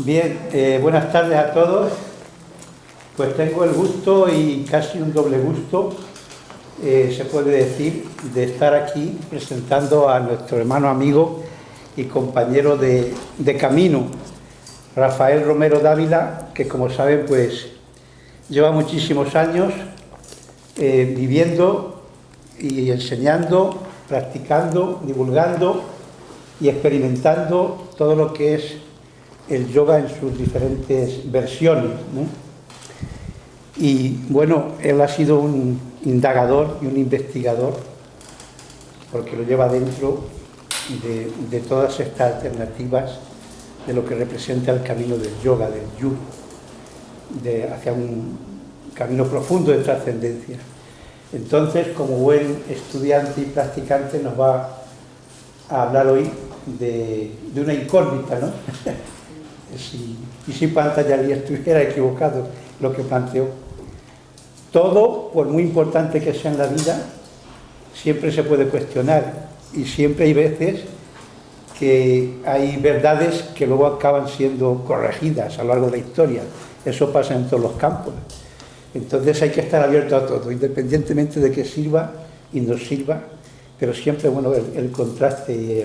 Bien, buenas tardes a todos. Pues tengo el gusto y casi un doble gusto, se puede decir, de estar aquí presentando a nuestro hermano amigo y compañero de camino, Rafael Romero Dávila, que como saben pues lleva muchísimos años viviendo y enseñando, practicando, divulgando y experimentando todo lo que es el yoga en sus diferentes versiones, ¿no? Y bueno, él ha sido un indagador y un investigador, porque lo lleva dentro de todas estas alternativas de lo que representa el camino del yoga, del yu, hacia un camino profundo de trascendencia. Entonces, como buen estudiante y practicante, nos va a hablar hoy de una incógnita, ¿no? Si Patanjali estuviera equivocado lo que planteó. Todo, por muy importante que sea en la vida, siempre se puede cuestionar, y siempre hay veces que hay verdades que luego acaban siendo corregidas a lo largo de la historia. Eso pasa en todos los campos. Entonces hay que estar abierto a todo, independientemente de que sirva y no sirva, pero siempre bueno el contraste y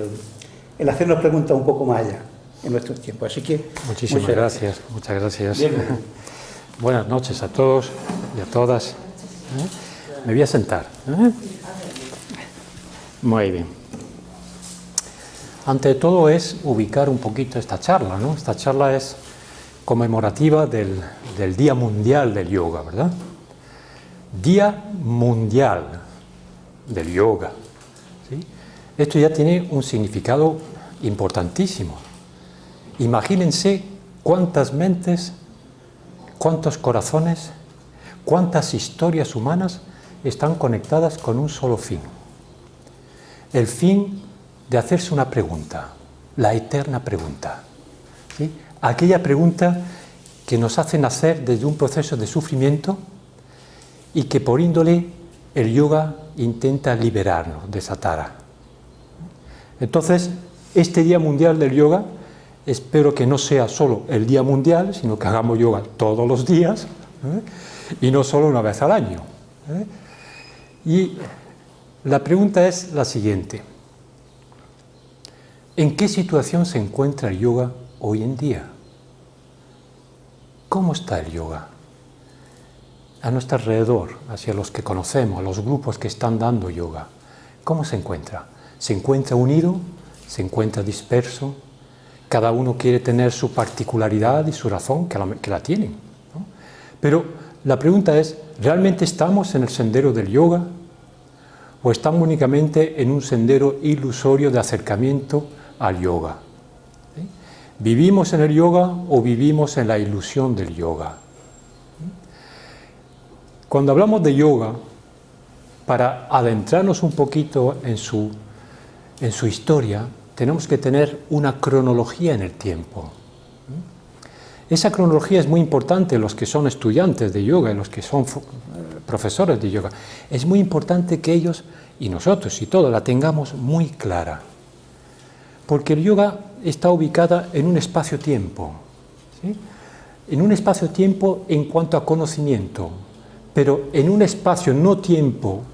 el hacernos preguntas un poco más allá en nuestros tiempos. Así que muchas gracias. Bien. Buenas noches a todos y a todas. Me voy a sentar. Muy bien. Ante todo es ubicar un poquito esta charla, ¿no? Esta charla es conmemorativa del Día Mundial del Yoga, ¿verdad? Día Mundial del Yoga, ¿sí? Esto ya tiene un significado importantísimo. Imagínense cuántas mentes, cuántos corazones, cuántas historias humanas están conectadas con un solo fin. El fin de hacerse una pregunta, la eterna pregunta, ¿sí? Aquella pregunta que nos hace nacer desde un proceso de sufrimiento y que por índole el yoga intenta liberarnos de esa tara. Entonces, este Día Mundial del Yoga, espero que no sea solo el Día Mundial, sino que hagamos yoga todos los días, y no solo una vez al año. Y la pregunta es la siguiente: ¿en qué situación se encuentra el yoga hoy en día? ¿Cómo está el yoga? A nuestro alrededor, hacia los que conocemos, a los grupos que están dando yoga, ¿cómo se encuentra? ¿Se encuentra unido? ¿Se encuentra disperso? Cada uno quiere tener su particularidad y su razón, que la tienen, ¿no? Pero la pregunta es, ¿realmente estamos en el sendero del yoga? ¿O estamos únicamente en un sendero ilusorio de acercamiento al yoga? ¿Sí? ¿Vivimos en el yoga o vivimos en la ilusión del yoga? Cuando hablamos de yoga, para adentrarnos un poquito en su historia, tenemos que tener una cronología en el tiempo. Esa cronología es muy importante en los que son estudiantes de yoga, en los que son profesores de yoga. Es muy importante que ellos, y nosotros y todos, la tengamos muy clara. Porque el yoga está ubicada en un espacio-tiempo, ¿sí? En un espacio-tiempo en cuanto a conocimiento, pero en un espacio no tiempo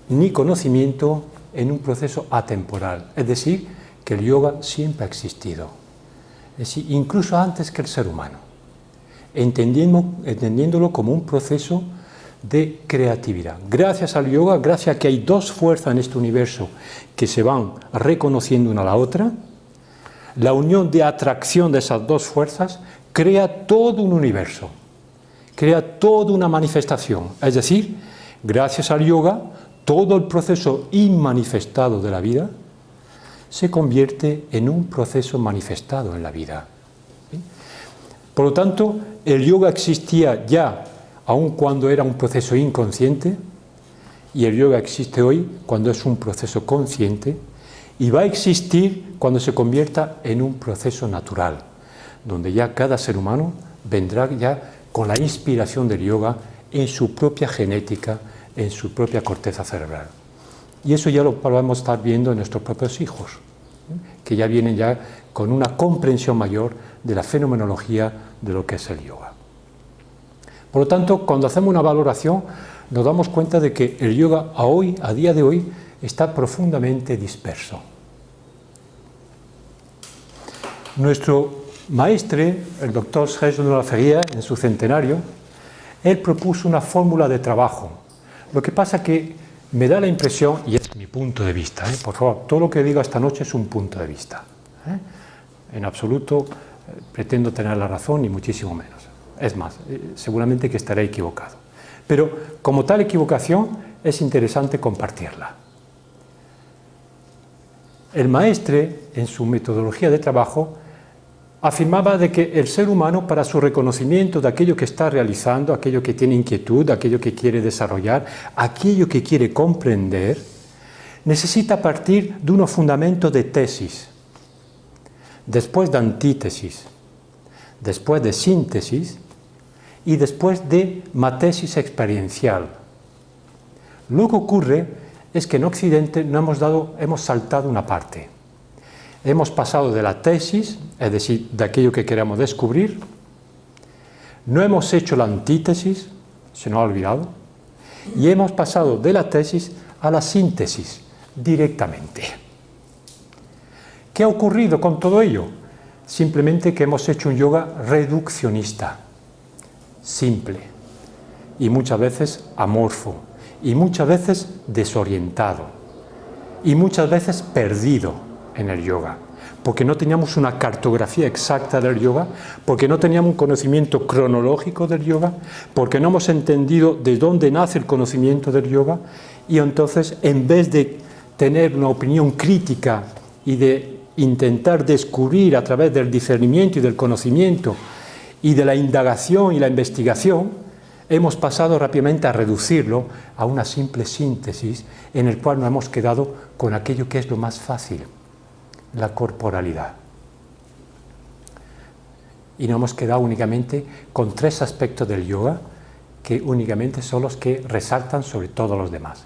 ni conocimiento, en un proceso atemporal, es decir, que el yoga siempre ha existido, es decir, incluso antes que el ser humano, entendiéndolo como un proceso de creatividad. Gracias al yoga, gracias a que hay dos fuerzas en este universo que se van reconociendo una a la otra, la unión de atracción de esas dos fuerzas crea todo un universo, crea toda una manifestación, es decir, gracias al yoga, todo el proceso inmanifestado de la vida se convierte en un proceso manifestado en la vida. ¿Sí? Por lo tanto, el yoga existía ya, aun cuando era un proceso inconsciente, y el yoga existe hoy cuando es un proceso consciente, y va a existir cuando se convierta en un proceso natural, donde ya cada ser humano vendrá ya con la inspiración del yoga en su propia genética, en su propia corteza cerebral. Y eso ya lo podemos estar viendo en nuestros propios hijos. que ya vienen ya con una comprensión mayor de la fenomenología de lo que es el yoga. Por lo tanto, cuando hacemos una valoración, nos damos cuenta de que el yoga a día de hoy, está profundamente disperso. Nuestro maestre, el doctor Serge de la Ferrière, en su centenario, él propuso una fórmula de trabajo. Lo que pasa que me da la impresión, y es mi punto de vista, por favor, todo lo que diga esta noche es un punto de vista. En absoluto pretendo tener la razón, ni muchísimo menos. Es más, seguramente que estaré equivocado. Pero como tal equivocación es interesante compartirla. El maestre, en su metodología de trabajo, afirmaba de que el ser humano, para su reconocimiento de aquello que está realizando, aquello que tiene inquietud, aquello que quiere desarrollar, aquello que quiere comprender, necesita partir de unos fundamentos de tesis, después de antítesis, después de síntesis y después de matesis experiencial. Lo que ocurre es que en Occidente hemos saltado una parte. Hemos pasado de la tesis, es decir, de aquello que queremos descubrir, no hemos hecho la antítesis, se nos ha olvidado, y hemos pasado de la tesis a la síntesis directamente. ¿Qué ha ocurrido con todo ello? Simplemente que hemos hecho un yoga reduccionista, simple, y muchas veces amorfo, y muchas veces desorientado, y muchas veces perdido en el yoga, porque no teníamos una cartografía exacta del yoga, porque no teníamos un conocimiento cronológico del yoga, porque no hemos entendido de dónde nace el conocimiento del yoga, y entonces, en vez de tener una opinión crítica y de intentar descubrir a través del discernimiento y del conocimiento y de la indagación y la investigación, hemos pasado rápidamente a reducirlo a una simple síntesis en el cual nos hemos quedado con aquello que es lo más fácil, la corporalidad. Y nos hemos quedado únicamente con 3 aspectos del yoga que únicamente son los que resaltan sobre todos los demás.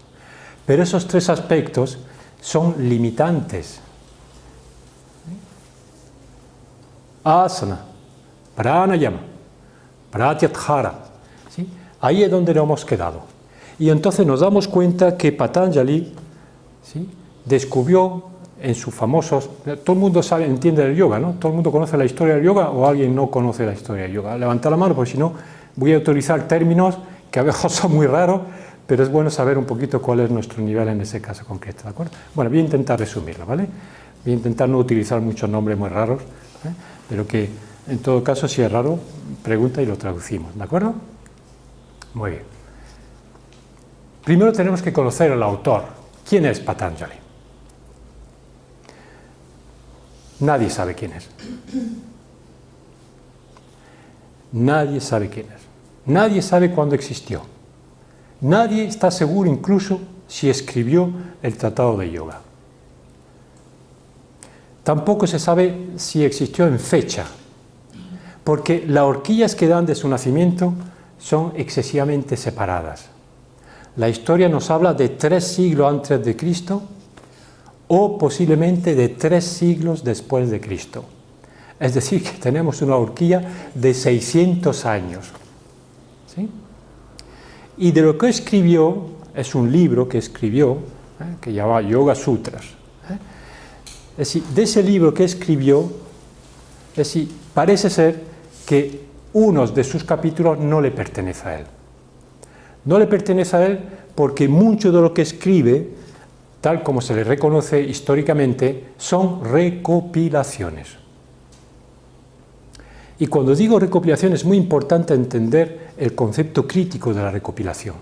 Pero esos 3 aspectos son limitantes. Asana, pranayama, pratyahara. ¿Sí? Ahí es donde nos hemos quedado. Y entonces nos damos cuenta que Patanjali, ¿sí?, descubrió en sus famosos... Todo el mundo entiende del yoga, ¿no? ¿Todo el mundo conoce la historia del yoga o alguien no conoce la historia del yoga? Levanta la mano, porque si no voy a utilizar términos que a veces son muy raros, pero es bueno saber un poquito cuál es nuestro nivel en ese caso concreto, ¿de acuerdo? Bueno, voy a intentar resumirlo, ¿vale? Voy a intentar no utilizar muchos nombres muy raros, pero que en todo caso, si es raro, pregunta y lo traducimos, ¿de acuerdo? Muy bien. Primero tenemos que conocer al autor. ¿Quién es Patanjali? Nadie sabe quién es. Nadie sabe quién es. Nadie sabe cuándo existió. Nadie está seguro incluso si escribió el Tratado de Yoga. Tampoco se sabe si existió en fecha, porque las horquillas que dan de su nacimiento son excesivamente separadas. La historia nos habla de 3 siglos antes de Cristo o posiblemente de 3 siglos después de Cristo. Es decir, que tenemos una horquilla de 600 años. ¿Sí? Y de lo que escribió, es un libro que escribió, que llama Yoga Sutras. Es decir, de ese libro que escribió, es decir, parece ser que unos de sus capítulos no le pertenece a él. No le pertenece a él porque mucho de lo que escribe, tal como se le reconoce históricamente, son recopilaciones. Y cuando digo recopilación es muy importante entender el concepto crítico de la recopilación.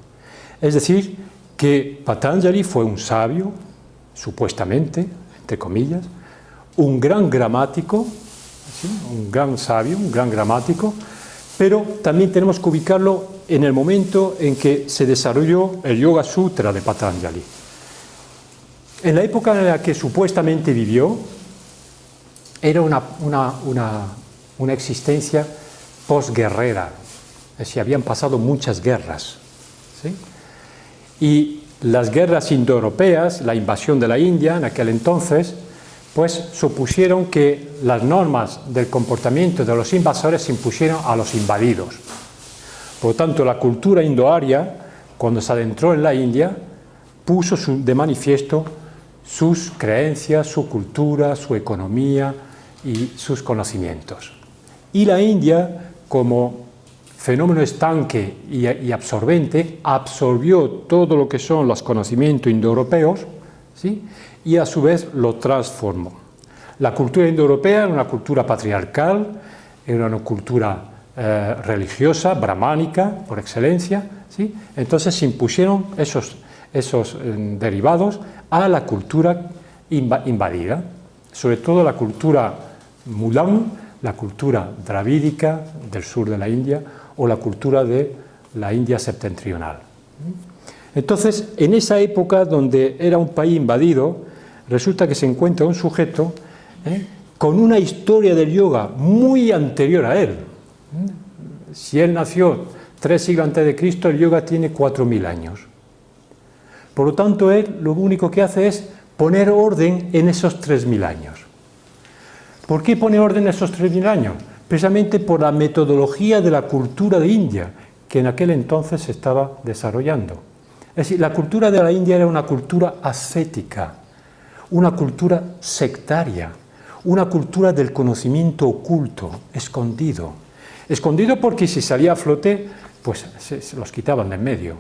Es decir, que Patanjali fue un sabio, supuestamente, entre comillas, un gran gramático, ¿sí?, un gran sabio, un gran gramático, pero también tenemos que ubicarlo en el momento en que se desarrolló el Yoga Sutra de Patanjali. En la época en la que supuestamente vivió, era una existencia posguerrera, es decir, habían pasado muchas guerras, ¿sí? Y las guerras indoeuropeas, la invasión de la India en aquel entonces, pues supusieron que las normas del comportamiento de los invasores se impusieron a los invadidos. Por lo tanto, la cultura indoaria, cuando se adentró en la India, puso de manifiesto sus creencias, su cultura, su economía y sus conocimientos. Y la India, como fenómeno estanque y absorbente, absorbió todo lo que son los conocimientos indoeuropeos, ¿sí? Y a su vez lo transformó. La cultura indoeuropea era una cultura patriarcal, era una cultura religiosa, brahmánica, por excelencia, ¿sí? Entonces se impusieron esos derivados a la cultura invadida, sobre todo la cultura Mulam, la cultura dravídica del sur de la India o la cultura de la India septentrional. Entonces, en esa época donde era un país invadido, resulta que se encuentra un sujeto con una historia del yoga muy anterior a él. Si él nació 3 siglos antes de Cristo, el yoga tiene 4.000 años. Por lo tanto, él lo único que hace es poner orden en esos 3.000 años. ¿Por qué pone orden en esos 3.000 años? Precisamente por la metodología de la cultura de India, que en aquel entonces se estaba desarrollando. Es decir, la cultura de la India era una cultura ascética, una cultura sectaria, una cultura del conocimiento oculto, escondido. Escondido porque si salía a flote, pues se los quitaban de en medio.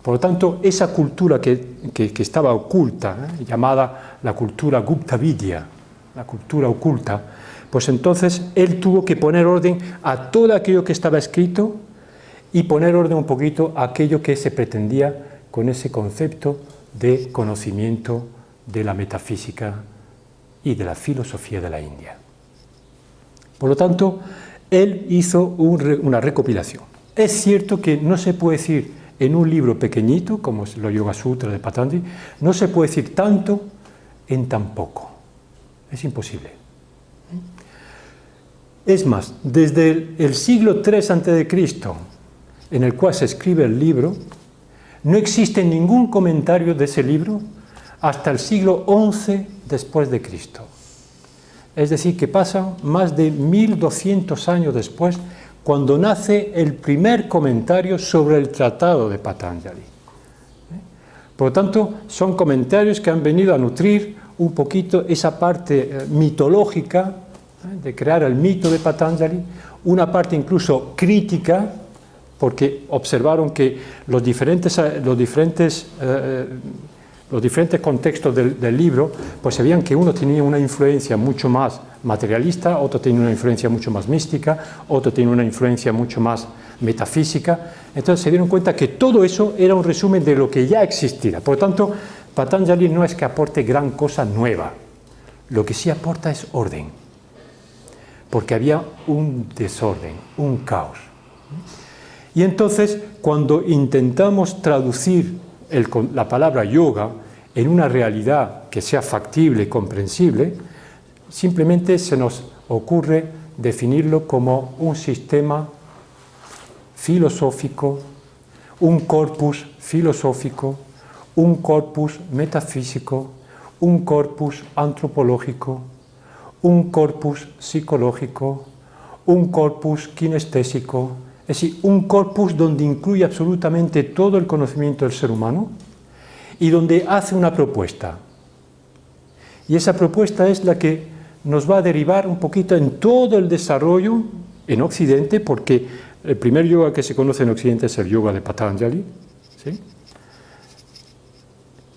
Por lo tanto, esa cultura que estaba oculta, llamada la cultura Gupta Vidya, la cultura oculta, pues entonces él tuvo que poner orden a todo aquello que estaba escrito y poner orden un poquito a aquello que se pretendía con ese concepto de conocimiento de la metafísica y de la filosofía de la India. Por lo tanto, él hizo una recopilación. Es cierto que no se puede decir en un libro pequeñito, como es los Yoga Sutra de Patanjali, no se puede decir tanto en tan poco. Es imposible. Es más, desde el siglo III a.C., en el cual se escribe el libro, no existe ningún comentario de ese libro hasta el siglo XI después de Cristo. Es decir, que pasan más de 1200 años después, cuando nace el primer comentario sobre el tratado de Patanjali. Por lo tanto, son comentarios que han venido a nutrir un poquito esa parte mitológica, de crear el mito de Patanjali, una parte incluso crítica, porque observaron que los diferentes contextos del libro, pues se veían que uno tenía una influencia mucho más materialista, otro tenía una influencia mucho más mística, otro tenía una influencia mucho más metafísica. Entonces se dieron cuenta que todo eso era un resumen de lo que ya existía. Por lo tanto, Patanjali no es que aporte gran cosa nueva, lo que sí aporta es orden, porque había un desorden, un caos. Y entonces, cuando intentamos traducir la palabra yoga en una realidad que sea factible y comprensible, simplemente se nos ocurre definirlo como un sistema filosófico, un corpus filosófico, un corpus metafísico, un corpus antropológico, un corpus psicológico, un corpus kinestésico, es decir, un corpus donde incluye absolutamente todo el conocimiento del ser humano y donde hace una propuesta. Y esa propuesta es la que nos va a derivar un poquito en todo el desarrollo en Occidente, porque el primer yoga que se conoce en Occidente es el yoga de Patanjali, ¿sí?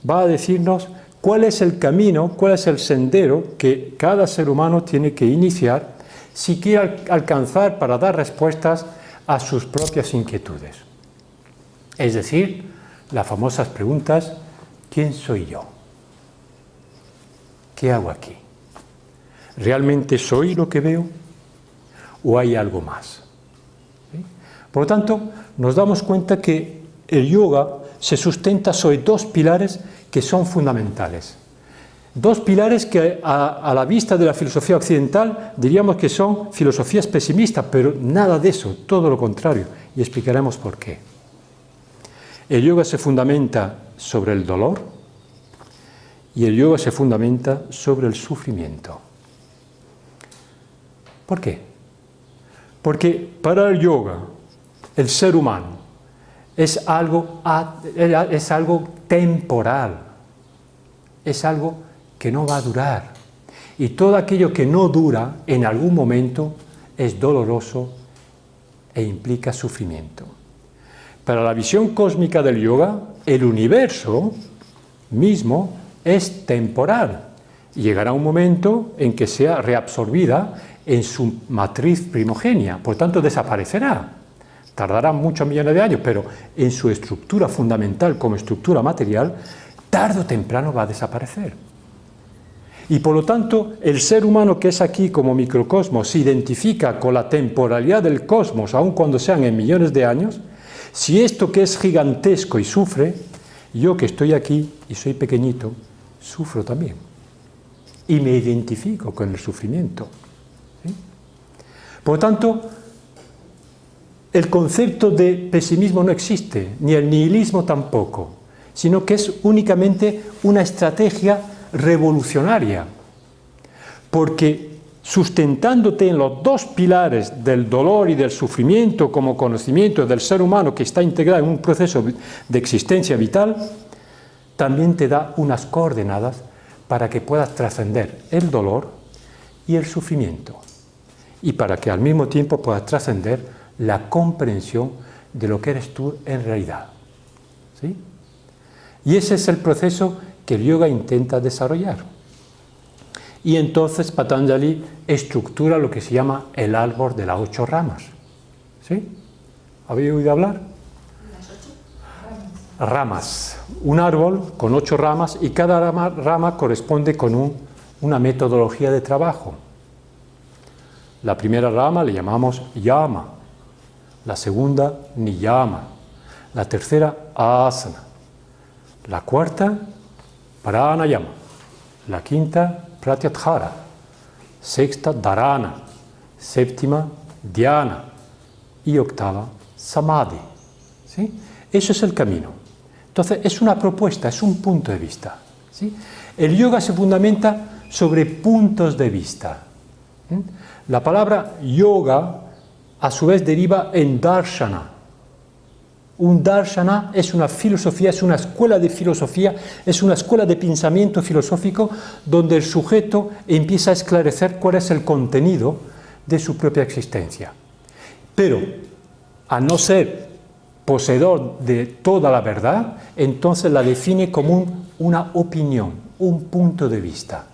Va a decirnos cuál es el camino, cuál es el sendero que cada ser humano tiene que iniciar si quiere alcanzar para dar respuestas a sus propias inquietudes. Es decir, las famosas preguntas: ¿quién soy yo? ¿Qué hago aquí? ¿Realmente soy lo que veo? ¿O hay algo más? ¿Sí? Por lo tanto, nos damos cuenta que el yoga se sustenta sobre 2 pilares que son fundamentales. 2 pilares que a la vista de la filosofía occidental diríamos que son filosofías pesimistas, pero nada de eso, todo lo contrario, y explicaremos por qué. El yoga se fundamenta sobre el dolor y el yoga se fundamenta sobre el sufrimiento. ¿Por qué? Porque para el yoga, el ser humano es algo temporal, es algo que no va a durar. Y todo aquello que no dura, en algún momento, es doloroso e implica sufrimiento. Para la visión cósmica del yoga, el universo mismo es temporal y llegará un momento en que sea reabsorbida en su matriz primogénea, por tanto desaparecerá. Tardará muchos millones de años, pero en su estructura fundamental como estructura material, tarde o temprano va a desaparecer. Y por lo tanto, el ser humano que es aquí como microcosmos se identifica con la temporalidad del cosmos, aun cuando sean en millones de años. Si esto que es gigantesco y sufre, yo que estoy aquí y soy pequeñito, sufro también. Y me identifico con el sufrimiento. ¿Sí? Por lo tanto, el concepto de pesimismo no existe, ni el nihilismo tampoco, sino que es únicamente una estrategia revolucionaria, porque sustentándote en los dos pilares del dolor y del sufrimiento como conocimiento del ser humano que está integrado en un proceso de existencia vital, también te da unas coordenadas para que puedas trascender el dolor y el sufrimiento, y para que al mismo tiempo puedas trascender la comprensión de lo que eres tú en realidad. ¿Sí? Y ese es el proceso que el yoga intenta desarrollar. Y entonces Patanjali estructura lo que se llama el árbol de las 8 ramas. ¿Sí? ¿Habéis oído hablar? Las 8 ramas. Un árbol con 8 ramas y cada rama corresponde con una metodología de trabajo. La primera rama le llamamos yama, la segunda niyama, la tercera asana, la cuarta pranayama, la quinta pratyahara, sexta dharana, séptima dhyana y octava samadhi. ¿Sí? Eso es el camino. Entonces es una propuesta, es un punto de vista. ¿Sí? El yoga se fundamenta sobre puntos de vista. La palabra yoga a su vez deriva en darshana. Un darshana es una filosofía, es una escuela de filosofía, es una escuela de pensamiento filosófico donde el sujeto empieza a esclarecer cuál es el contenido de su propia existencia. Pero, al no ser poseedor de toda la verdad, entonces la define como una opinión, un punto de vista.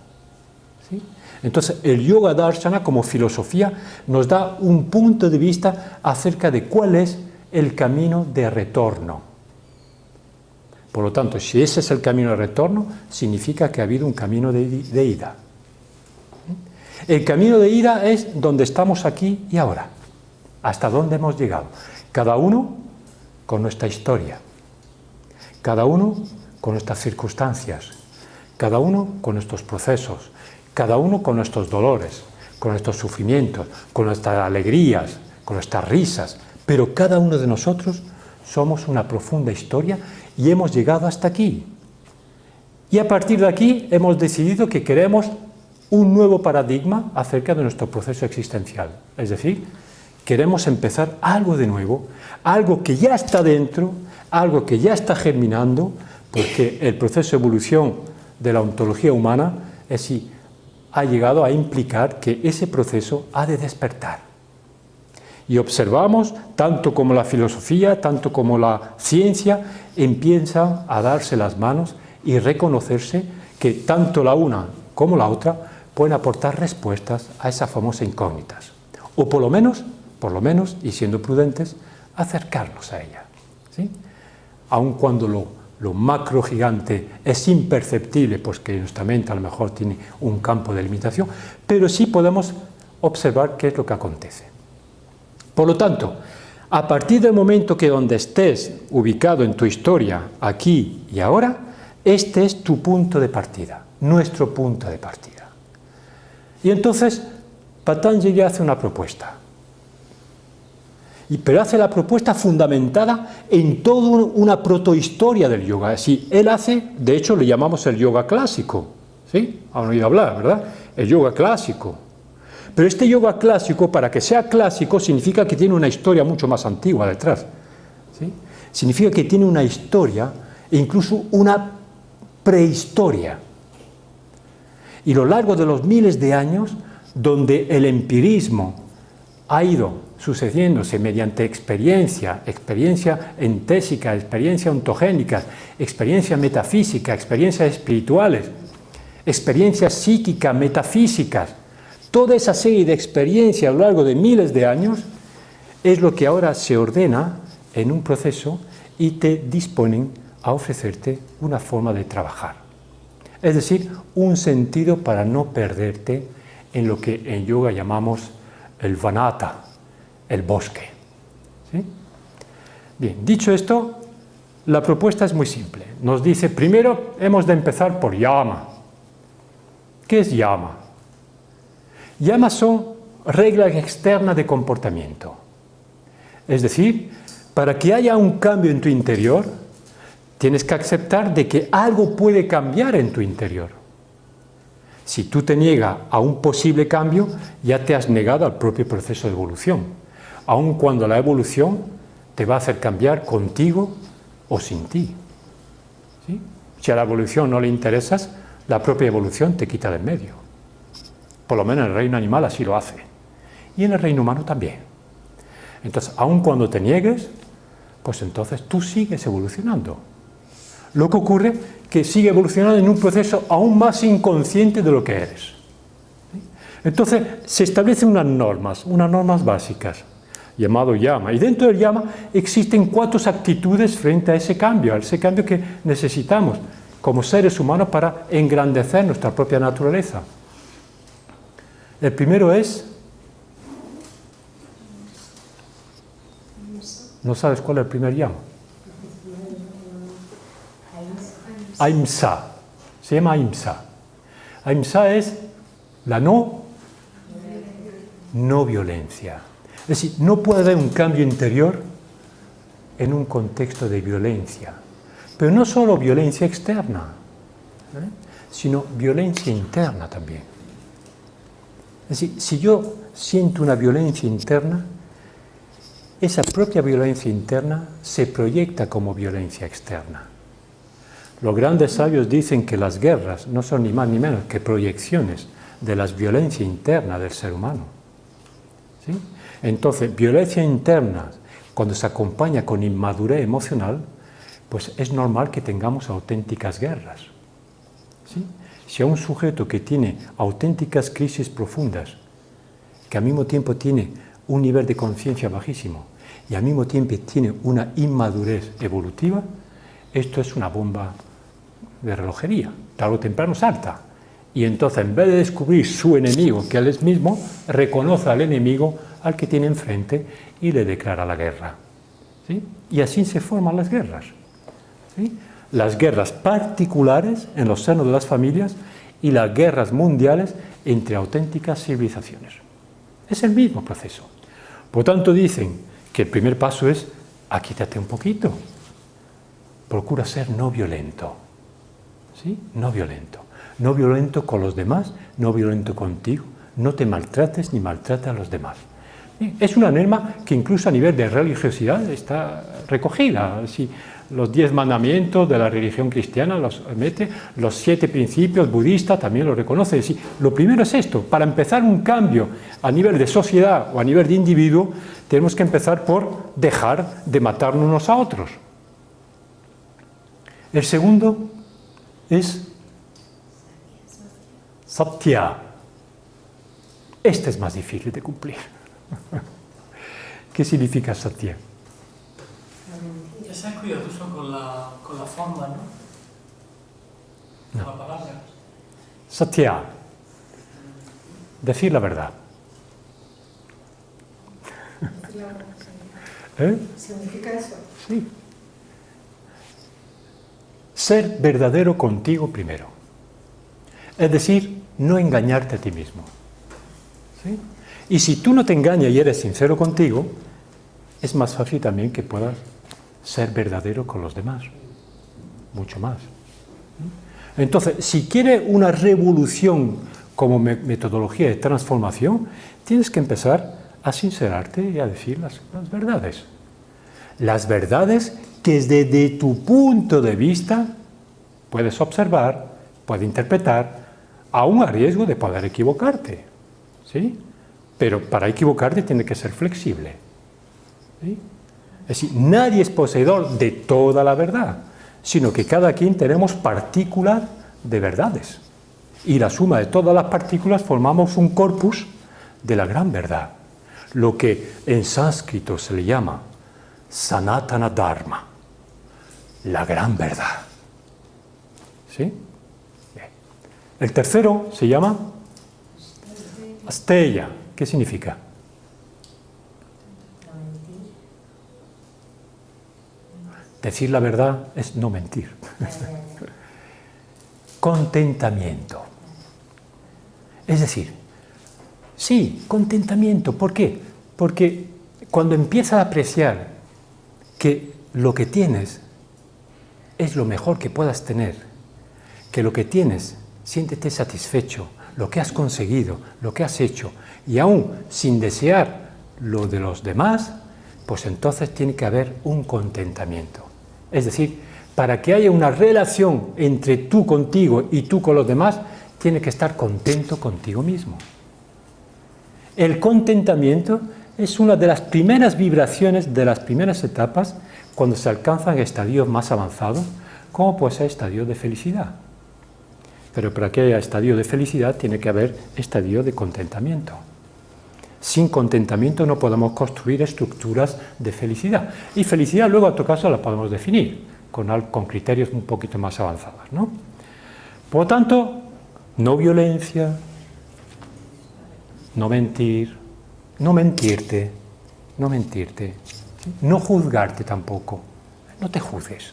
¿Sí? Entonces, el yoga darshana como filosofía nos da un punto de vista acerca de cuál es el camino de retorno. Por lo tanto, si ese es el camino de retorno, significa que ha habido un camino de ida. El camino de ida es donde estamos aquí y ahora, hasta dónde hemos llegado. Cada uno con nuestra historia, cada uno con nuestras circunstancias, cada uno con nuestros procesos, cada uno con nuestros dolores, con nuestros sufrimientos, con nuestras alegrías, con nuestras risas, pero cada uno de nosotros somos una profunda historia y hemos llegado hasta aquí. Y a partir de aquí hemos decidido que queremos un nuevo paradigma acerca de nuestro proceso existencial. Es decir, queremos empezar algo de nuevo, algo que ya está dentro, algo que ya está germinando, porque el proceso de evolución de la ontología humana ha llegado a implicar que ese proceso ha de despertar. Y observamos, tanto como la filosofía, tanto como la ciencia, empiezan a darse las manos y reconocerse que tanto la una como la otra pueden aportar respuestas a esas famosas incógnitas. O por lo menos, y siendo prudentes, acercarnos a ella. ¿Sí? Aun cuando lo macro gigante es imperceptible, pues que nuestra mente a lo mejor tiene un campo de limitación, pero sí podemos observar qué es lo que acontece. Por lo tanto, a partir del momento que donde estés ubicado en tu historia, aquí y ahora, este es tu punto de partida, nuestro punto de partida. Y entonces Patanjali hace una propuesta. pero hace la propuesta fundamentada en toda una protohistoria del yoga. Sí, él hace, de hecho le llamamos el yoga clásico, ¿sí? Han oído hablar, ¿verdad? El yoga clásico. Pero este yoga clásico, para que sea clásico, significa que tiene una historia mucho más antigua detrás, ¿sí? Significa que tiene una historia e incluso una prehistoria. Y a lo largo de los miles de años, donde el empirismo ha ido sucediéndose mediante experiencia entésica, experiencia ontogénica, experiencia metafísica, experiencias espirituales, experiencias psíquicas, metafísicas, toda esa serie de experiencias a lo largo de miles de años es lo que ahora se ordena en un proceso y te disponen a ofrecerte una forma de trabajar. Es decir, un sentido para no perderte en lo que en yoga llamamos el vanata, el bosque. ¿Sí? Bien, dicho esto, la propuesta es muy simple. Nos dice, primero hemos de empezar por yama. ¿Qué es yama? Yamas son reglas externas de comportamiento. Es decir, para que haya un cambio en tu interior, tienes que aceptar de que algo puede cambiar en tu interior. Si tú te niegas a un posible cambio, ya te has negado al propio proceso de evolución, aun cuando la evolución te va a hacer cambiar contigo o sin ti. ¿Sí? Si a la evolución no le interesas, la propia evolución te quita del medio. Por lo menos en el reino animal así lo hace. Y en el reino humano también. Entonces, aun cuando te niegues, pues entonces tú sigues evolucionando. Lo que ocurre es que sigue evolucionando en un proceso aún más inconsciente de lo que eres. ¿Sí? Entonces, se establecen unas normas básicas, llamado yama. Y dentro del yama existen 4 actitudes frente a ese cambio que necesitamos como seres humanos para engrandecer nuestra propia naturaleza. El primero es... ¿No sabes cuál es el primer yama? Ahimsa. Se llama ahimsa. Ahimsa es la no violencia. Es decir, no puede haber un cambio interior en un contexto de violencia. Pero no solo violencia externa, sino violencia interna también. Es decir, si yo siento una violencia interna, esa propia violencia interna se proyecta como violencia externa. Los grandes sabios dicen que las guerras no son ni más ni menos que proyecciones de la violencia interna del ser humano. ¿Sí? Entonces, violencia interna, cuando se acompaña con inmadurez emocional, pues es normal que tengamos auténticas guerras. ¿Sí? Si a un sujeto que tiene auténticas crisis profundas, que al mismo tiempo tiene un nivel de conciencia bajísimo y al mismo tiempo tiene una inmadurez evolutiva, esto es una bomba de relojería, tarde o temprano salta. Y entonces, en vez de descubrir su enemigo, que él es mismo, reconoce al enemigo al que tiene enfrente y le declara la guerra. ¿Sí? Y así se forman las guerras. ¿Sí? Las guerras particulares en los senos de las familias y las guerras mundiales entre auténticas civilizaciones. Es el mismo proceso. Por tanto, dicen que el primer paso es aquítate un poquito. Procura ser no violento. ¿Sí? No violento. No violento con los demás, no violento contigo. No te maltrates ni maltrates a los demás. Es una norma que incluso a nivel de religiosidad está recogida. Si los 10 mandamientos de la religión cristiana los mete, los 7 principios budistas también los reconoce. Si, lo primero es esto, para empezar un cambio a nivel de sociedad o a nivel de individuo, tenemos que empezar por dejar de matarnos unos a otros. El segundo es satya. Este es más difícil de cumplir. ¿Qué significa satya? Que seas cuidadoso con la forma, ¿no? No. La palabra. Satya. Decir la verdad. ¿Eh? ¿Significa eso? Sí. Ser verdadero contigo primero. Es decir, no engañarte a ti mismo. ¿Sí? Y si tú no te engañas y eres sincero contigo, es más fácil también que puedas ser verdadero con los demás, mucho más. Entonces, si quieres una revolución como metodología de transformación, tienes que empezar a sincerarte y a decir las verdades. Las verdades que desde tu punto de vista puedes observar, puedes interpretar, aún a riesgo de poder equivocarte, ¿sí? Pero para equivocarte tiene que ser flexible, ¿sí? Es decir, nadie es poseedor de toda la verdad, sino que cada quien tenemos partículas de verdades. Y la suma de todas las partículas formamos un corpus de la gran verdad, lo que en sánscrito se le llama Sanatana Dharma, la gran verdad. ¿Sí? Bien. El tercero se llama Asteya. ¿Qué significa? Decir la verdad es no mentir. Contentamiento. Es decir, sí, contentamiento. ¿Por qué? Porque cuando empiezas a apreciar que lo que tienes es lo mejor que puedas tener, que lo que tienes, siéntete satisfecho, lo que has conseguido, lo que has hecho, y aún sin desear lo de los demás, pues entonces tiene que haber un contentamiento. Es decir, para que haya una relación entre tú contigo y tú con los demás, tienes que estar contento contigo mismo. El contentamiento es una de las primeras vibraciones, de las primeras etapas, cuando se alcanzan estadios más avanzados, como puede ser estadio de felicidad. Pero para que haya estadio de felicidad tiene que haber estadio de contentamiento. Sin contentamiento no podemos construir estructuras de felicidad. Y felicidad luego a tu caso la podemos definir con criterios un poquito más avanzados, ¿no? Por lo tanto, no violencia, no mentir, no mentirte, ¿sí? No juzgarte tampoco, no te juzgues,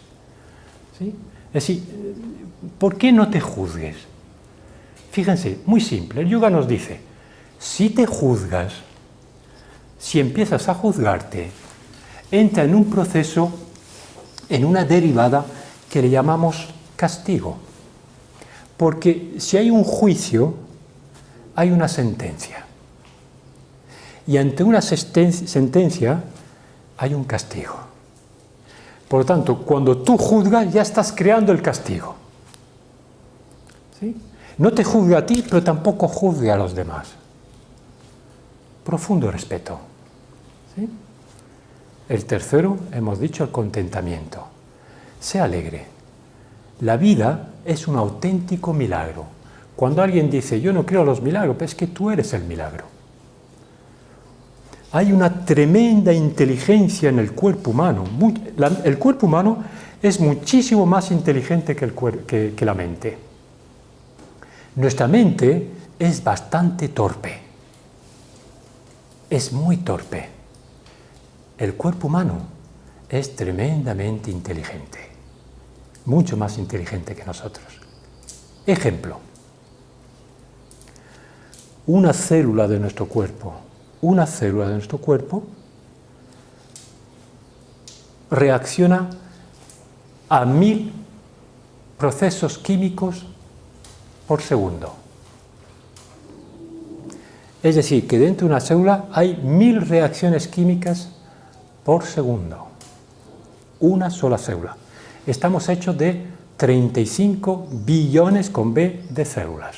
¿sí? Es decir, ¿por qué no te juzgues? Fíjense, muy simple, el yoga nos dice, si te juzgas, si empiezas a juzgarte, entra en un proceso, en una derivada que le llamamos castigo. Porque si hay un juicio, hay una sentencia. Y ante una sentencia hay un castigo. Por lo tanto, cuando tú juzgas, ya estás creando el castigo. ¿Sí? No te juzgue a ti, pero tampoco juzgue a los demás. Profundo respeto. ¿Sí? El tercero, hemos dicho, el contentamiento. Sé alegre. La vida es un auténtico milagro. Cuando alguien dice, yo no creo en los milagros, pues es que tú eres el milagro. Hay una tremenda inteligencia en el cuerpo humano. El cuerpo humano es muchísimo más inteligente que la mente. Nuestra mente es bastante torpe. Es muy torpe. El cuerpo humano es tremendamente inteligente. Mucho más inteligente que nosotros. Ejemplo. Una célula de nuestro cuerpo reacciona a 1000 procesos químicos por segundo. Es decir, que dentro de una célula hay 1000 reacciones químicas por segundo. Una sola célula. Estamos hechos de 35 billones con B de células.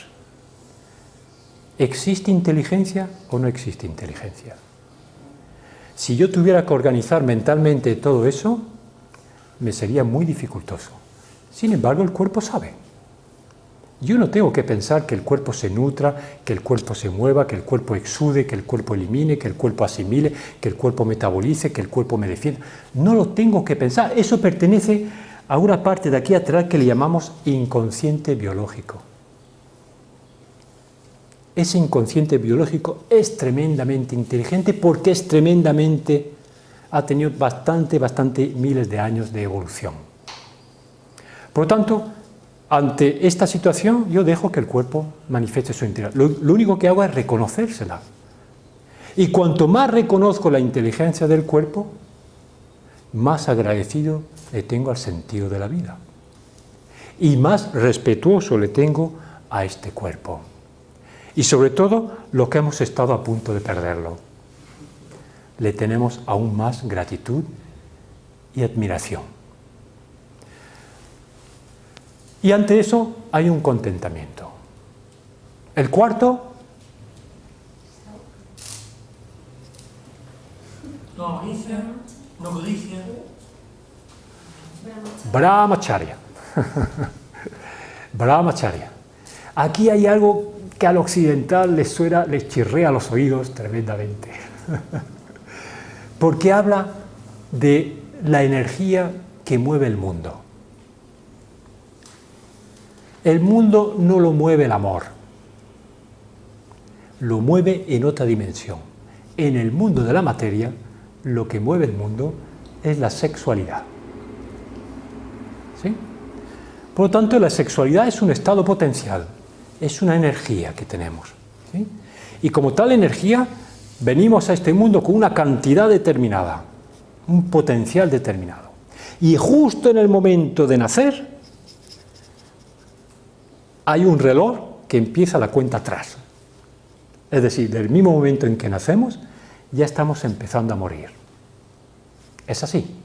¿Existe inteligencia o no existe inteligencia? Si yo tuviera que organizar mentalmente todo eso, me sería muy dificultoso. Sin embargo, el cuerpo sabe. Yo no tengo que pensar que el cuerpo se nutra, que el cuerpo se mueva, que el cuerpo exude, que el cuerpo elimine, que el cuerpo asimile, que el cuerpo metabolice, que el cuerpo me defienda. No lo tengo que pensar. Eso pertenece a una parte de aquí atrás que le llamamos inconsciente biológico. Ese inconsciente biológico es tremendamente inteligente porque ha tenido bastante miles de años de evolución. Por lo tanto, ante esta situación, yo dejo que el cuerpo manifieste su inteligencia. Lo único que hago es reconocérsela. Y cuanto más reconozco la inteligencia del cuerpo, más agradecido le tengo al sentido de la vida. Y más respetuoso le tengo a este cuerpo. Y sobre todo, lo que hemos estado a punto de perderlo. Le tenemos aún más gratitud y admiración. Y ante eso hay un contentamiento. El cuarto, No avaricia, no codicia. Brahmacharya. Brahmacharya. Aquí hay algo que al occidental les suena, les chirrea los oídos tremendamente. Porque habla de la energía que mueve el mundo. El mundo no lo mueve el amor, lo mueve en otra dimensión. En el mundo de la materia, lo que mueve el mundo es la sexualidad. ¿Sí? Por lo tanto, la sexualidad es un estado potencial, es una energía que tenemos. ¿Sí? Y como tal energía, venimos a este mundo con una cantidad determinada, un potencial determinado. Y justo en el momento de nacer, hay un reloj que empieza la cuenta atrás. Es decir, del mismo momento en que nacemos, ya estamos empezando a morir. Es así.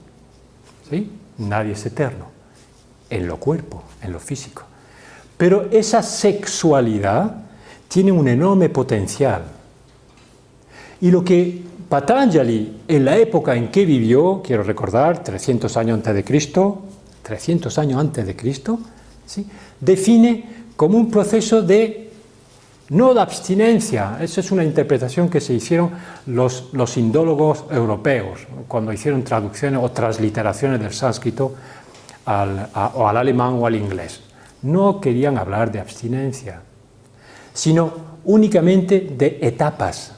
¿Sí? Nadie es eterno. En lo cuerpo, en lo físico. Pero esa sexualidad tiene un enorme potencial. Y lo que Patanjali, en la época en que vivió, quiero recordar, 300 años antes de Cristo, ¿sí?, define como un proceso de, no de abstinencia, esa es una interpretación que se hicieron los indólogos europeos, cuando hicieron traducciones o transliteraciones del sánscrito o al alemán o al inglés. No querían hablar de abstinencia, sino únicamente de etapas.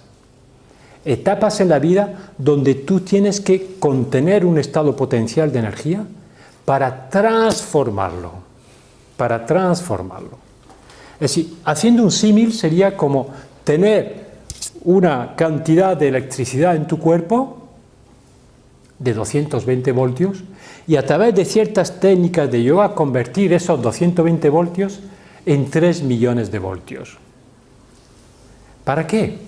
Etapas en la vida donde tú tienes que contener un estado potencial de energía para transformarlo. Es decir, haciendo un símil sería como tener una cantidad de electricidad en tu cuerpo de 220 voltios y a través de ciertas técnicas de yoga convertir esos 220 voltios en 3 millones de voltios. ¿Para qué?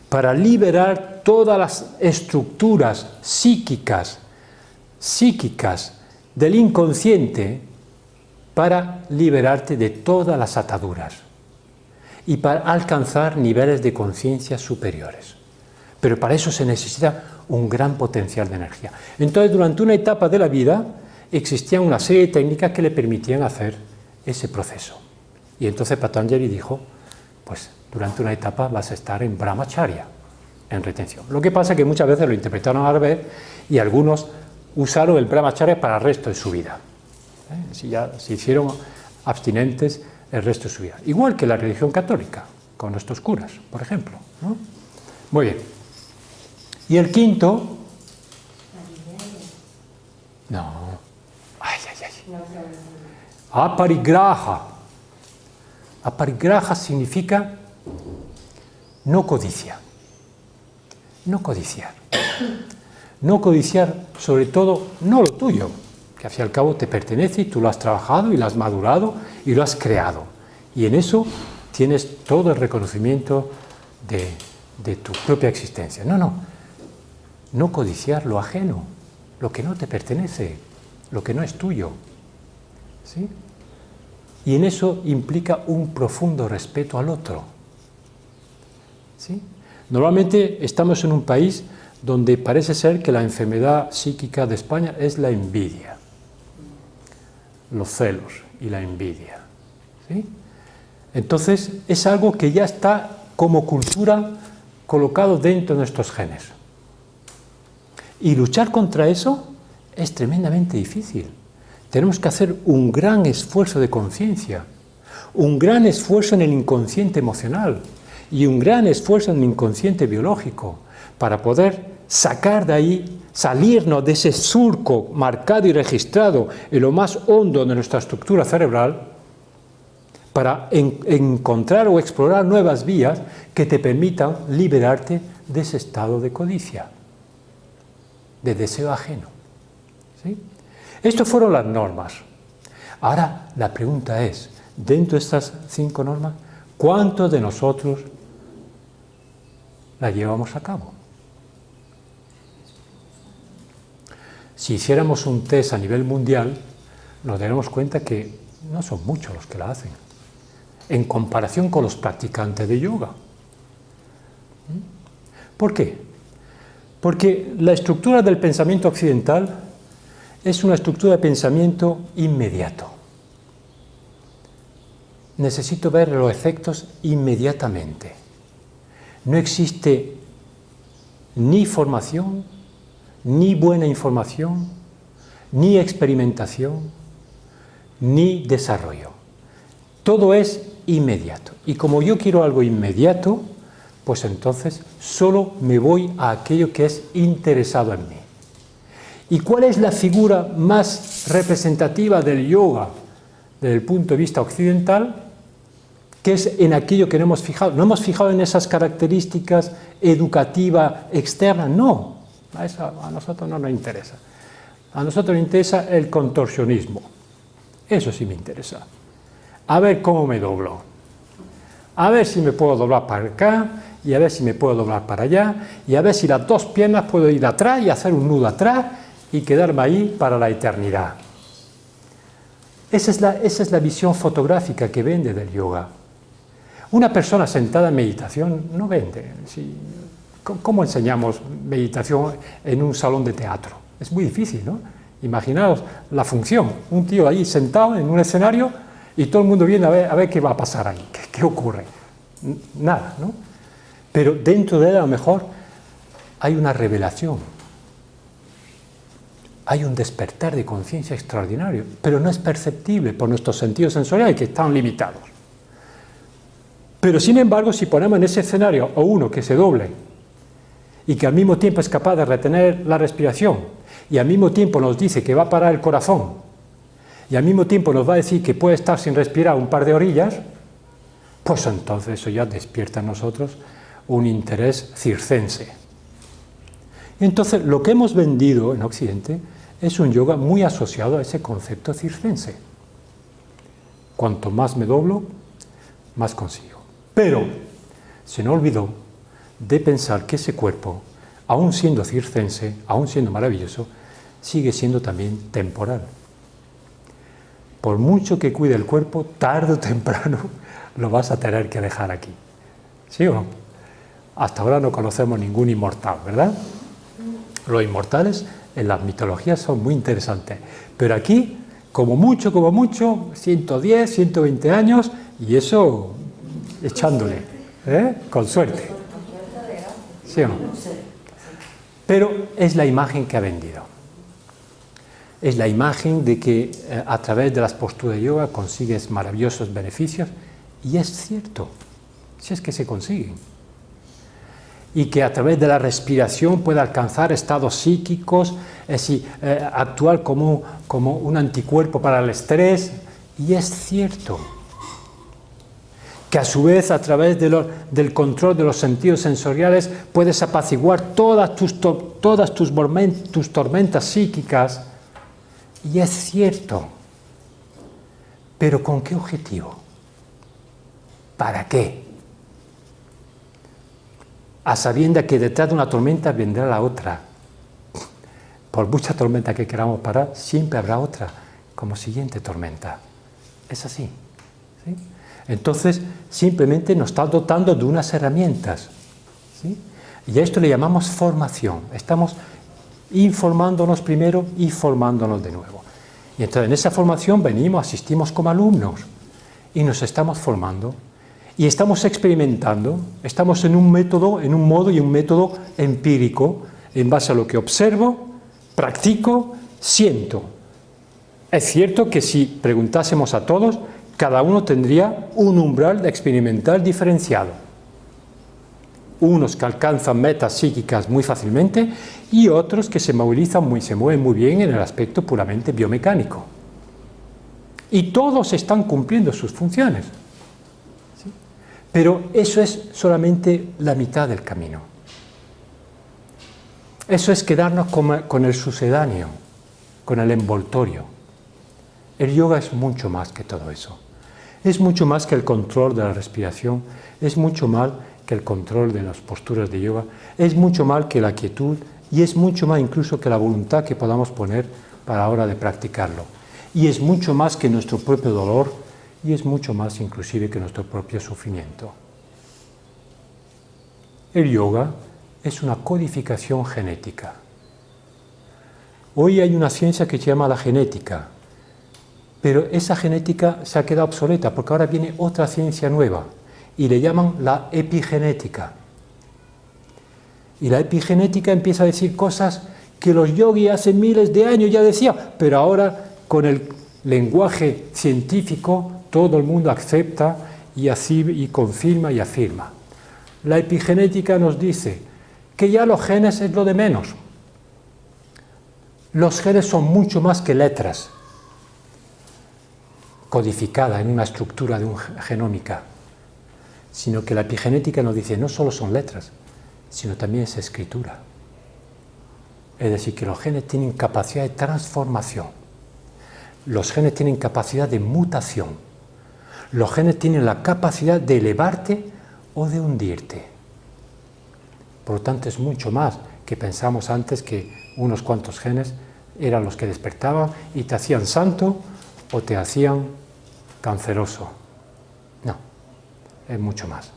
Para liberar todas las estructuras psíquicas del inconsciente, para liberarte de todas las ataduras y para alcanzar niveles de conciencia superiores. Pero para eso se necesita un gran potencial de energía. Entonces, durante una etapa de la vida existían una serie de técnicas que le permitían hacer ese proceso. Y entonces Patanjali dijo, pues durante una etapa vas a estar en brahmacharya, en retención. Lo que pasa es que muchas veces lo interpretaron al revés y algunos usaron el brahmacharya para el resto de su vida. Si ya se hicieron abstinentes el resto de su vida. Igual que la religión católica, con nuestros curas, por ejemplo, ¿no? Muy bien. Y el quinto... No. Aparigraha. Aparigraha significa no codicia. No codiciar. No codiciar, sobre todo, no lo tuyo, que al fin y al cabo te pertenece y tú lo has trabajado y lo has madurado y lo has creado. Y en eso tienes todo el reconocimiento de tu propia existencia. No codiciar lo ajeno, lo que no te pertenece, lo que no es tuyo. ¿Sí? Y en eso implica un profundo respeto al otro. ¿Sí? Normalmente estamos en un país donde parece ser que la enfermedad psíquica de España es la envidia. Los celos y la envidia. ¿Sí? Entonces es algo que ya está como cultura colocado dentro de nuestros genes. Y luchar contra eso es tremendamente difícil. Tenemos que hacer un gran esfuerzo de conciencia, un gran esfuerzo en el inconsciente emocional y un gran esfuerzo en el inconsciente biológico para poder sacar de ahí, salirnos de ese surco marcado y registrado en lo más hondo de nuestra estructura cerebral para encontrar o explorar nuevas vías que te permitan liberarte de ese estado de codicia. de deseo ajeno. ¿Sí? Estas fueron las normas. Ahora la pregunta es, dentro de estas 5 normas, ¿cuántos de nosotros las llevamos a cabo? Si hiciéramos un test a nivel mundial, nos daremos cuenta que no son muchos los que la hacen, en comparación con los practicantes de yoga. ¿Por qué? Porque la estructura del pensamiento occidental es una estructura de pensamiento inmediato. Necesito ver los efectos inmediatamente. No existe ni formación, ni buena información, ni experimentación, ni desarrollo. Todo es inmediato. Y como yo quiero algo inmediato, pues entonces solo me voy a aquello que es interesado en mí. ¿Y cuál es la figura más representativa del yoga desde el punto de vista occidental? Que es en aquello que no hemos fijado. No hemos fijado en esas características educativas externas, no. Eso a nosotros no nos interesa. A nosotros nos interesa el contorsionismo. Eso sí me interesa. A ver cómo me doblo. A ver si me puedo doblar para acá, y a ver si me puedo doblar para allá, y a ver si las 2 piernas puedo ir atrás y hacer un nudo atrás y quedarme ahí para la eternidad. Esa es la visión fotográfica que vende del yoga. Una persona sentada en meditación no vende. ¿Cómo enseñamos meditación en un salón de teatro? Es muy difícil, ¿no? Imaginaos la función, un tío ahí sentado en un escenario y todo el mundo viene a ver qué va a pasar ahí, qué ocurre. Nada, ¿no? Pero dentro de él a lo mejor hay una revelación, hay un despertar de conciencia extraordinario, pero no es perceptible por nuestros sentidos sensoriales que están limitados. Pero sin embargo, si ponemos en ese escenario a uno que se doble y que al mismo tiempo es capaz de retener la respiración y al mismo tiempo nos dice que va a parar el corazón y al mismo tiempo nos va a decir que puede estar sin respirar un par de orillas, pues entonces eso ya despierta en nosotros un interés circense. Y entonces lo que hemos vendido en Occidente es un yoga muy asociado a ese concepto circense. Cuanto más me doblo, más consigo. Pero se nos olvidó de pensar que ese cuerpo, aún siendo circense, aún siendo maravilloso, sigue siendo también temporal. Por mucho que cuide el cuerpo, tarde o temprano lo vas a tener que dejar aquí. ¿Sí o no? Hasta ahora no conocemos ningún inmortal, ¿verdad? Los inmortales en las mitologías son muy interesantes, pero aquí, como mucho, 110, 120 años, y eso echándole, con suerte. ¿Sí o no? Pero es la imagen que ha vendido. Es la imagen de que a través de las posturas de yoga consigues maravillosos beneficios, y es cierto, si es que se consiguen. Y que a través de la respiración puede alcanzar estados psíquicos, es decir, actuar como un anticuerpo para el estrés, y es cierto. Que a su vez a través del control de los sentidos sensoriales puedes apaciguar todas tus tormentas psíquicas, y es cierto. ¿Pero con qué objetivo? ¿Para qué? A sabiendas que detrás de una tormenta vendrá la otra. Por mucha tormenta que queramos parar, siempre habrá otra como siguiente tormenta. Es así, ¿sí? Entonces, simplemente nos está dotando de unas herramientas, ¿sí? Y a esto le llamamos formación. Estamos informándonos primero y formándonos de nuevo. Y entonces en esa formación venimos, asistimos como alumnos y nos estamos formando y estamos experimentando, estamos en un método, en un modo y un método empírico en base a lo que observo, practico, siento. Es cierto que si preguntásemos a todos, cada uno tendría un umbral de experimental diferenciado. Unos que alcanzan metas psíquicas muy fácilmente y otros que se mueven muy bien en el aspecto puramente biomecánico. Y todos están cumpliendo sus funciones. ¿Sí? Pero eso es solamente la mitad del camino. Eso es quedarnos con el sucedáneo, con el envoltorio. El yoga es mucho más que todo eso. Es mucho más que el control de la respiración, es mucho más que el control de las posturas de yoga, es mucho más que la quietud y es mucho más incluso que la voluntad que podamos poner para la hora de practicarlo. Y es mucho más que nuestro propio dolor y es mucho más inclusive que nuestro propio sufrimiento. El yoga es una codificación genética. Hoy hay una ciencia que se llama la genética, pero esa genética se ha quedado obsoleta porque ahora viene otra ciencia nueva y le llaman la epigenética. Y la epigenética empieza a decir cosas que los yogis hace miles de años ya decían, pero ahora con el lenguaje científico todo el mundo acepta y así y confirma y afirma. La epigenética nos dice que ya los genes es lo de menos. Los genes son mucho más que letras codificadas en una estructura genómica, sino que la epigenética nos dice no solo son letras, sino también es escritura. Es decir, que los genes tienen capacidad de transformación, los genes tienen capacidad de mutación, los genes tienen la capacidad de elevarte o de hundirte. Por lo tanto, es mucho más que pensamos antes que unos cuantos genes eran los que despertaban y te hacían santo o te hacían canceroso. No, es mucho más.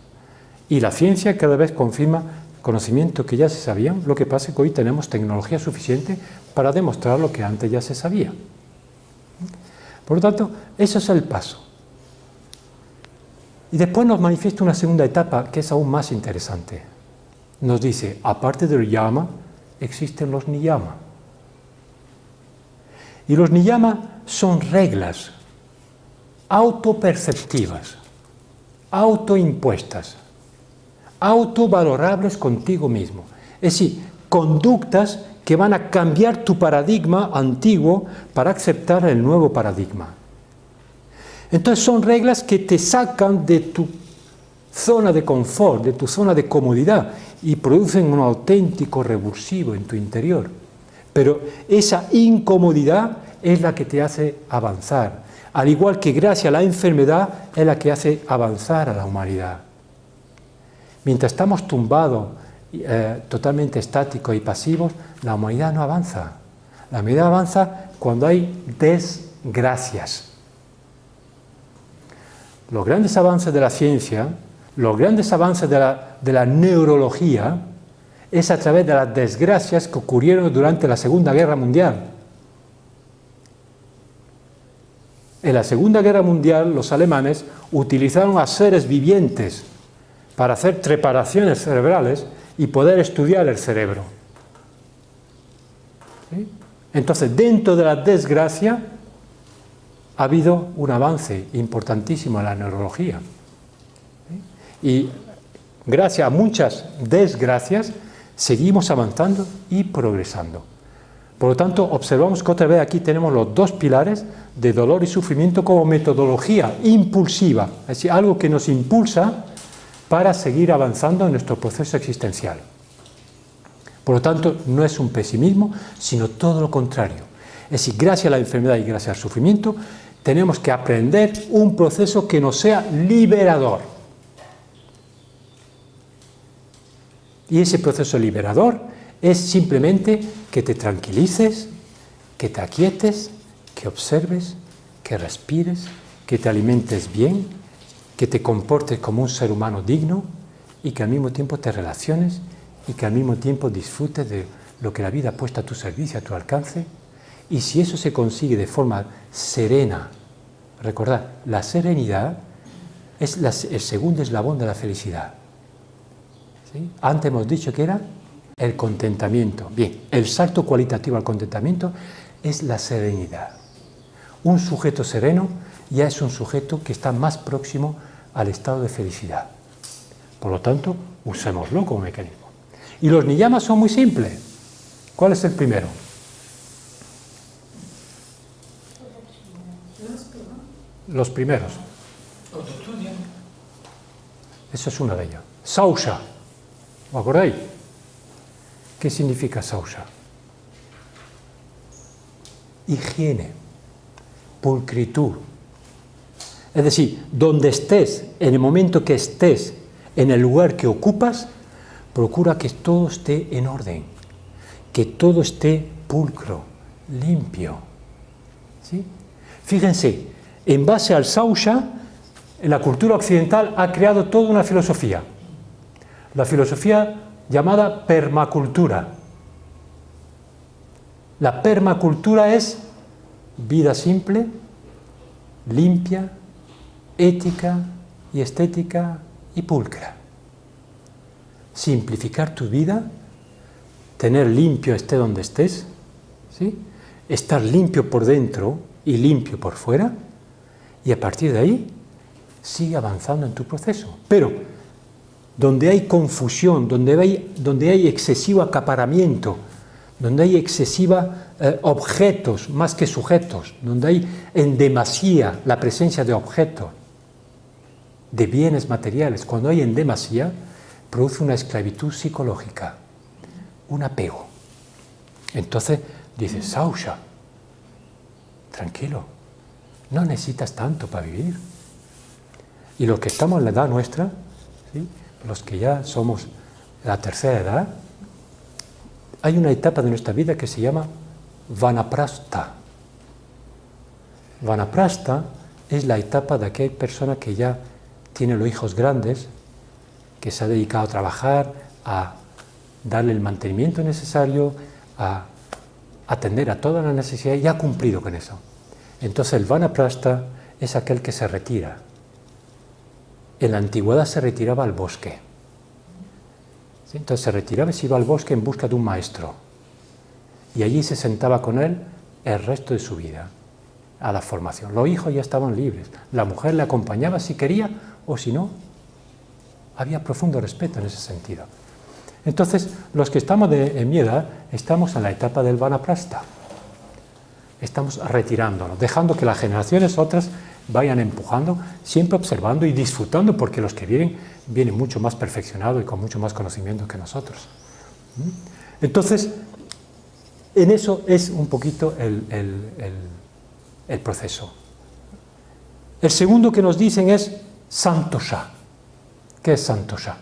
Y la ciencia cada vez confirma conocimiento que ya se sabían, lo que pasa es que hoy tenemos tecnología suficiente para demostrar lo que antes ya se sabía. Por lo tanto, eso es el paso. Y después nos manifiesta una segunda etapa que es aún más interesante. Nos dice, aparte del yama, existen los niyama. Y los niyama son reglas autoperceptivas, autoimpuestas, autovalorables contigo mismo. Es decir, conductas que van a cambiar tu paradigma antiguo para aceptar el nuevo paradigma. Entonces son reglas que te sacan de tu zona de confort, de tu zona de comodidad y producen un auténtico revulsivo en tu interior. Pero esa incomodidad es la que te hace avanzar, al igual que gracias a la enfermedad es la que hace avanzar a la humanidad. Mientras estamos tumbados, totalmente estáticos y pasivos, la humanidad no avanza. La humanidad avanza cuando hay desgracias. Los grandes avances de la ciencia, los grandes avances de la neurología, es a través de las desgracias que ocurrieron durante la Segunda Guerra Mundial. En la Segunda Guerra Mundial, los alemanes utilizaron a seres vivientes para hacer preparaciones cerebrales y poder estudiar el cerebro. ¿Sí? Entonces, dentro de la desgracia, ha habido un avance importantísimo en la neurología. ¿Sí? Y gracias a muchas desgracias, seguimos avanzando y progresando. Por lo tanto, observamos que otra vez aquí tenemos los dos pilares de dolor y sufrimiento como metodología impulsiva, es decir, algo que nos impulsa para seguir avanzando en nuestro proceso existencial. Por lo tanto, no es un pesimismo, sino todo lo contrario. Es decir, gracias a la enfermedad y gracias al sufrimiento, tenemos que aprender un proceso que nos sea liberador. Y ese proceso liberador es simplemente que te tranquilices, que te aquietes, que observes, que respires, que te alimentes bien, que te comportes como un ser humano digno y que al mismo tiempo te relaciones y que al mismo tiempo disfrutes de lo que la vida ha puesto a tu servicio, a tu alcance. Y si eso se consigue de forma serena, recordad, la serenidad es el segundo eslabón de la felicidad. ¿Sí? Antes hemos dicho que era el contentamiento. Bien, el salto cualitativo al contentamiento es la serenidad. Un sujeto sereno ya es un sujeto que está más próximo al estado de felicidad. Por lo tanto, usémoslo como mecanismo. Y los niyamas son muy simples. ¿Cuál es el primero? Los primeros. Eso es uno de ellos. Sausha. ¿Os acordáis? ¿Qué significa Sausha? Higiene, pulcritud. Es decir, donde estés, en el momento que estés, en el lugar que ocupas, procura que todo esté en orden, que todo esté pulcro, limpio. ¿Sí? Fíjense, en base al Sausha, la cultura occidental ha creado toda una filosofía, la filosofía llamada permacultura. La permacultura es vida simple, limpia, ética y estética y pulcra. Simplificar tu vida, tener limpio esté donde estés, ¿sí? Estar limpio por dentro y limpio por fuera, y a partir de ahí sigue avanzando en tu proceso. Pero donde hay confusión, donde hay excesivo acaparamiento, donde hay excesiva objetos más que sujetos, donde hay en demasía la presencia de objetos, de bienes materiales, cuando hay en demasía, produce una esclavitud psicológica, un apego. Entonces dices, Sausha, tranquilo, no necesitas tanto para vivir. Y los que estamos en la edad nuestra, ¿sí? Los que ya somos la tercera edad, hay una etapa de nuestra vida que se llama Vanaprastha. Vanaprastha es la etapa de aquella persona que ya tiene los hijos grandes, que se ha dedicado a trabajar, a darle el mantenimiento necesario, a atender a todas las necesidades y ha cumplido con eso. Entonces el Vanaprastha es aquel que se retira. En la antigüedad se retiraba al bosque. ¿Sí? Entonces se retiraba y se iba al bosque en busca de un maestro. Y allí se sentaba con él el resto de su vida, a la formación. Los hijos ya estaban libres. La mujer le acompañaba si quería o si no. Había profundo respeto en ese sentido. Entonces, los que estamos en mi edad, estamos en la etapa del Vanaprastha. Estamos retirándonos, dejando que las generaciones otras vayan empujando, siempre observando y disfrutando, porque los que vienen mucho más perfeccionados y con mucho más conocimiento que nosotros. Entonces, en eso es un poquito el proceso. El segundo que nos dicen es Santosha. ¿Qué es Santosha?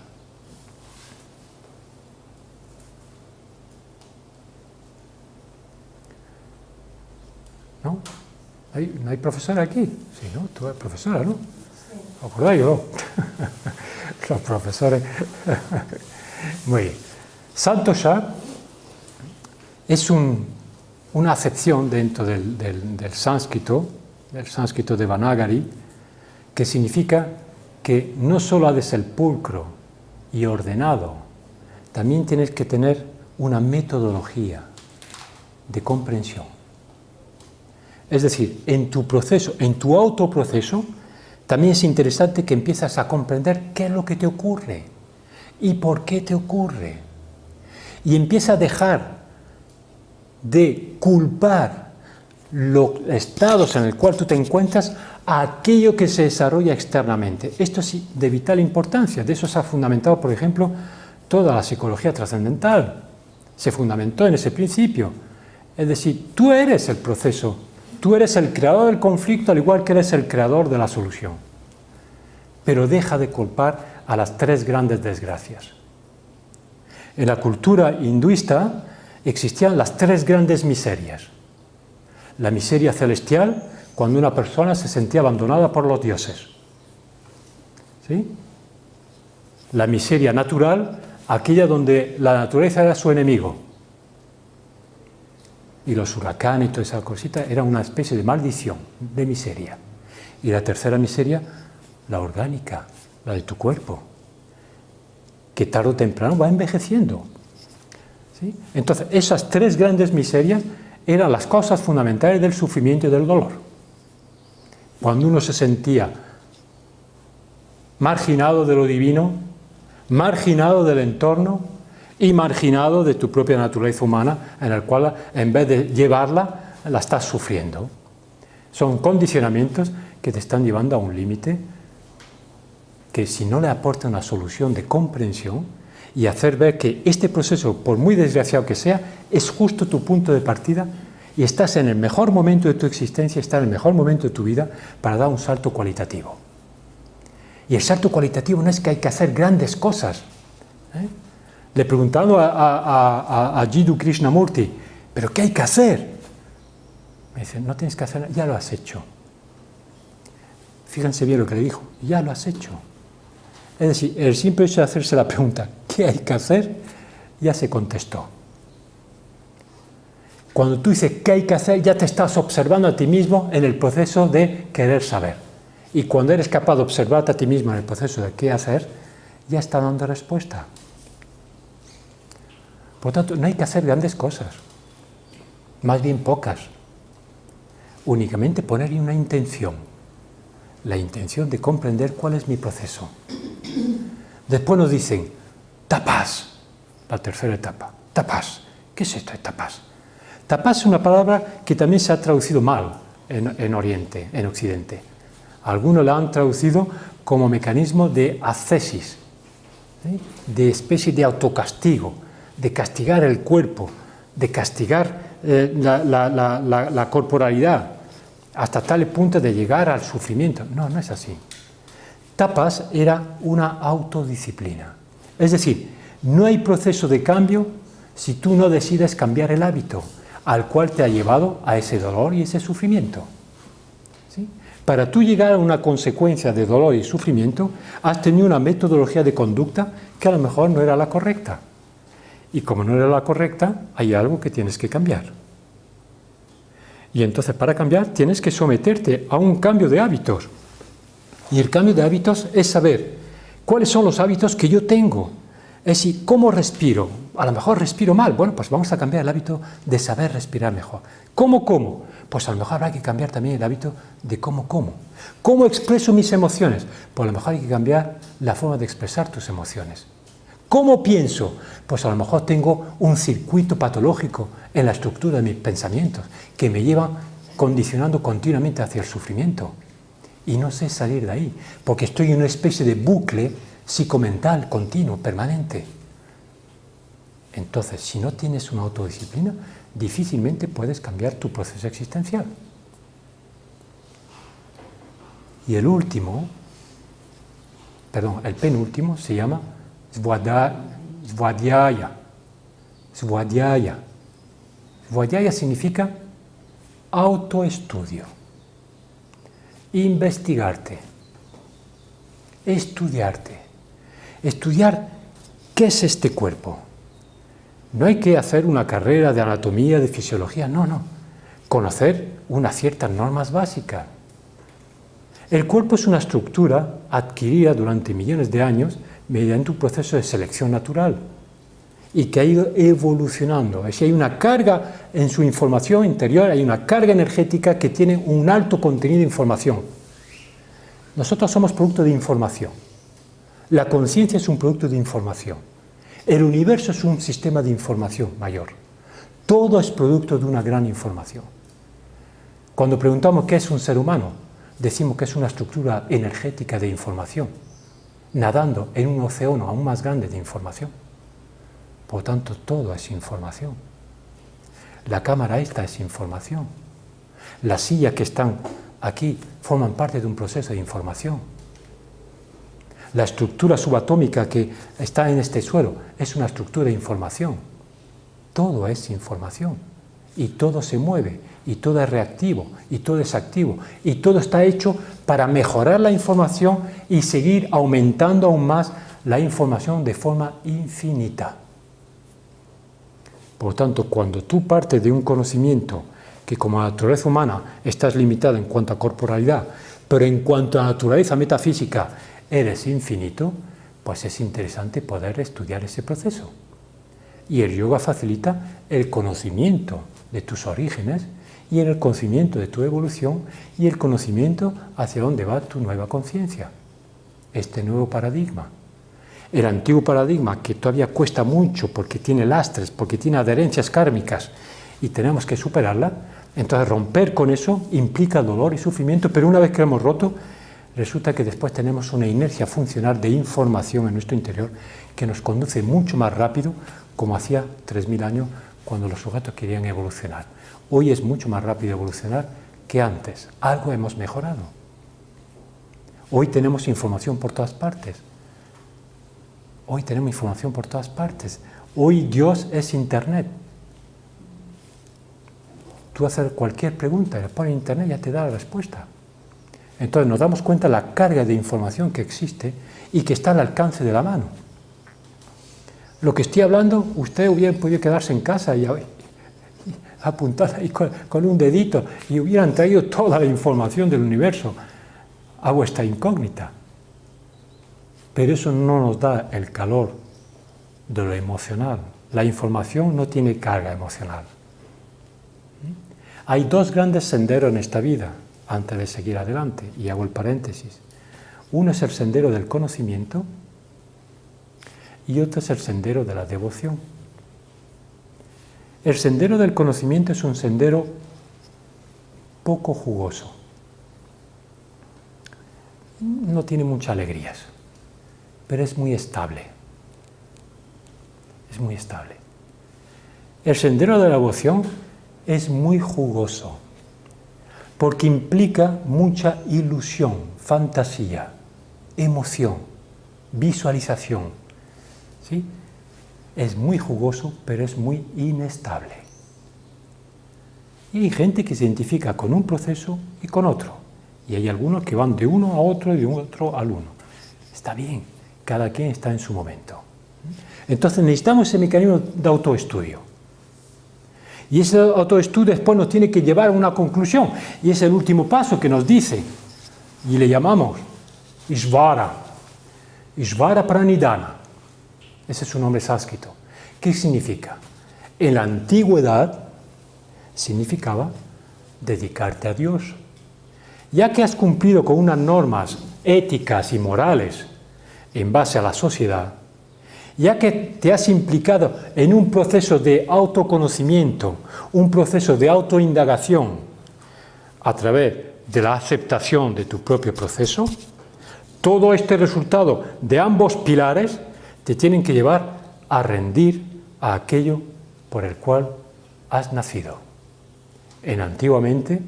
¿No? ¿No hay profesora aquí? Sí, ¿no? Tú eres profesora, ¿no? Sí. ¿Os acordáis o no? Los profesores. Muy bien. Santosha es una acepción dentro del sánscrito de Vanagari, que significa que no solo ha de ser pulcro y ordenado, también tienes que tener una metodología de comprensión. Es decir, en tu proceso, en tu autoproceso, también es interesante que empiezas a comprender qué es lo que te ocurre y por qué te ocurre. Y empieza a dejar de culpar los estados en el cual tú te encuentras a aquello que se desarrolla externamente. Esto es de vital importancia. De eso se ha fundamentado, por ejemplo, toda la psicología trascendental. Se fundamentó en ese principio. Es decir, tú eres el proceso. Tú eres el creador del conflicto, al igual que eres el creador de la solución. Pero deja de culpar a las tres grandes desgracias. En la cultura hinduista existían las tres grandes miserias. La miseria celestial, cuando una persona se sentía abandonada por los dioses. ¿Sí? La miseria natural, aquella donde la naturaleza era su enemigo. Y los huracanes y toda esa cosita era una especie de maldición, de miseria. Y la tercera miseria, la orgánica, la de tu cuerpo, que tarde o temprano va envejeciendo. ¿Sí? Entonces, esas tres grandes miserias eran las causas fundamentales del sufrimiento y del dolor. Cuando uno se sentía marginado de lo divino, marginado del entorno y marginado de tu propia naturaleza humana, en el cual, en vez de llevarla, la estás sufriendo. Son condicionamientos que te están llevando a un límite que, si no le aporta una solución de comprensión y hacer ver que este proceso, por muy desgraciado que sea, es justo tu punto de partida y estás en el mejor momento de tu existencia, estás en el mejor momento de tu vida para dar un salto cualitativo. Y el salto cualitativo no es que hay que hacer grandes cosas. Le preguntaba a Jiddu Krishnamurti, ¿pero qué hay que hacer? Me dice, no tienes que hacer nada, ya lo has hecho. Fíjense bien lo que le dijo, ya lo has hecho. Es decir, el simple hecho de hacerse la pregunta, ¿qué hay que hacer? Ya se contestó. Cuando tú dices qué hay que hacer, ya te estás observando a ti mismo en el proceso de querer saber. Y cuando eres capaz de observarte a ti mismo en el proceso de qué hacer, ya está dando respuesta. Por tanto, no hay que hacer grandes cosas, más bien pocas. Únicamente poner una intención, la intención de comprender cuál es mi proceso. Después nos dicen, tapas, la tercera etapa, tapas. ¿Qué es esto de tapas? Tapas es una palabra que también se ha traducido mal en Oriente, en Occidente. Algunos la han traducido como mecanismo de ascesis, ¿sí? De especie de autocastigo, de castigar el cuerpo, de castigar la corporalidad, hasta tal punto de llegar al sufrimiento. No, no es así. Tapas era una autodisciplina. Es decir, no hay proceso de cambio si tú no decides cambiar el hábito al cual te ha llevado a ese dolor y ese sufrimiento. ¿Sí? Para tú llegar a una consecuencia de dolor y sufrimiento, has tenido una metodología de conducta que a lo mejor no era la correcta. Y como no era la correcta, hay algo que tienes que cambiar. Y entonces para cambiar tienes que someterte a un cambio de hábitos. Y el cambio de hábitos es saber cuáles son los hábitos que yo tengo. Es decir, ¿cómo respiro? A lo mejor respiro mal. Bueno, pues vamos a cambiar el hábito de saber respirar mejor. ¿Cómo como? Pues a lo mejor habrá que cambiar también el hábito de cómo como. ¿Cómo expreso mis emociones? Pues a lo mejor hay que cambiar la forma de expresar tus emociones. ¿Cómo pienso? Pues a lo mejor tengo un circuito patológico en la estructura de mis pensamientos que me llevan condicionando continuamente hacia el sufrimiento. Y no sé salir de ahí, porque estoy en una especie de bucle psicomental continuo, permanente. Entonces, si no tienes una autodisciplina, difícilmente puedes cambiar tu proceso existencial. Y el penúltimo se llama Svadhyaya. Svadhyaya. Svadhyaya significa autoestudio. Investigarte. Estudiarte. Estudiar qué es este cuerpo. No hay que hacer una carrera de anatomía, de fisiología, no. Conocer unas ciertas normas básicas. El cuerpo es una estructura adquirida durante millones de años mediante un proceso de selección natural y que ha ido evolucionando. Es decir, hay una carga en su información interior, hay una carga energética que tiene un alto contenido de información. Nosotros somos producto de información. La conciencia es un producto de información. El universo es un sistema de información mayor. Todo es producto de una gran información. Cuando preguntamos qué es un ser humano, decimos que es una estructura energética de información, nadando en un océano aún más grande de información. Por lo tanto, todo es información. La cámara esta es información. Las sillas que están aquí forman parte de un proceso de información. La estructura subatómica que está en este suelo es una estructura de información. Todo es información. Y todo se mueve, y todo es reactivo, y todo es activo. Y todo está hecho para mejorar la información y seguir aumentando aún más la información de forma infinita. Por lo tanto, cuando tú partes de un conocimiento que como naturaleza humana estás limitado en cuanto a corporalidad, pero en cuanto a naturaleza metafísica eres infinito, pues es interesante poder estudiar ese proceso. Y el yoga facilita el conocimiento de tus orígenes y el conocimiento de tu evolución y el conocimiento hacia dónde va tu nueva conciencia, este nuevo paradigma. El antiguo paradigma, que todavía cuesta mucho porque tiene lastres, porque tiene adherencias kármicas y tenemos que superarla, entonces romper con eso implica dolor y sufrimiento, pero una vez que lo hemos roto, resulta que después tenemos una inercia funcional de información en nuestro interior que nos conduce mucho más rápido, como hacía 3000 años cuando los sujetos querían evolucionar. Hoy es mucho más rápido evolucionar que antes. Algo hemos mejorado. Hoy tenemos información por todas partes. Hoy tenemos información por todas partes. Hoy Dios es Internet. Tú haces cualquier pregunta, le pones en Internet y ya te da la respuesta. Entonces nos damos cuenta de la carga de información que existe y que está al alcance de la mano. Lo que estoy hablando, usted hubiera podido quedarse en casa y apuntar ahí con un dedito y hubieran traído toda la información del universo a vuestra incógnita. Pero eso no nos da el calor de lo emocional. La información no tiene carga emocional. Hay dos grandes senderos en esta vida, antes de seguir adelante, y hago el paréntesis. Uno es el sendero del conocimiento y otro es el sendero de la devoción. El sendero del conocimiento es un sendero poco jugoso. No tiene muchas alegrías, pero es muy estable. Es muy estable. El sendero de la devoción es muy jugoso, porque implica mucha ilusión, fantasía, emoción, visualización. ¿Sí? Es muy jugoso, pero es muy inestable. Y hay gente que se identifica con un proceso y con otro. Y hay algunos que van de uno a otro y de otro al uno. Está bien, cada quien está en su momento. Entonces necesitamos ese mecanismo de autoestudio. Y ese autoestudio después nos tiene que llevar a una conclusión. Y es el último paso que nos dice. Y le llamamos Ishvara. Ishvara Pranidhana. Ese es su nombre sánscrito. ¿Qué significa? En la antigüedad significaba dedicarte a Dios. Ya que has cumplido con unas normas éticas y morales en base a la sociedad, ya que te has implicado en un proceso de autoconocimiento, un proceso de autoindagación a través de la aceptación de tu propio proceso, todo este resultado de ambos pilares te tienen que llevar a rendir a aquello por el cual has nacido. Antiguamente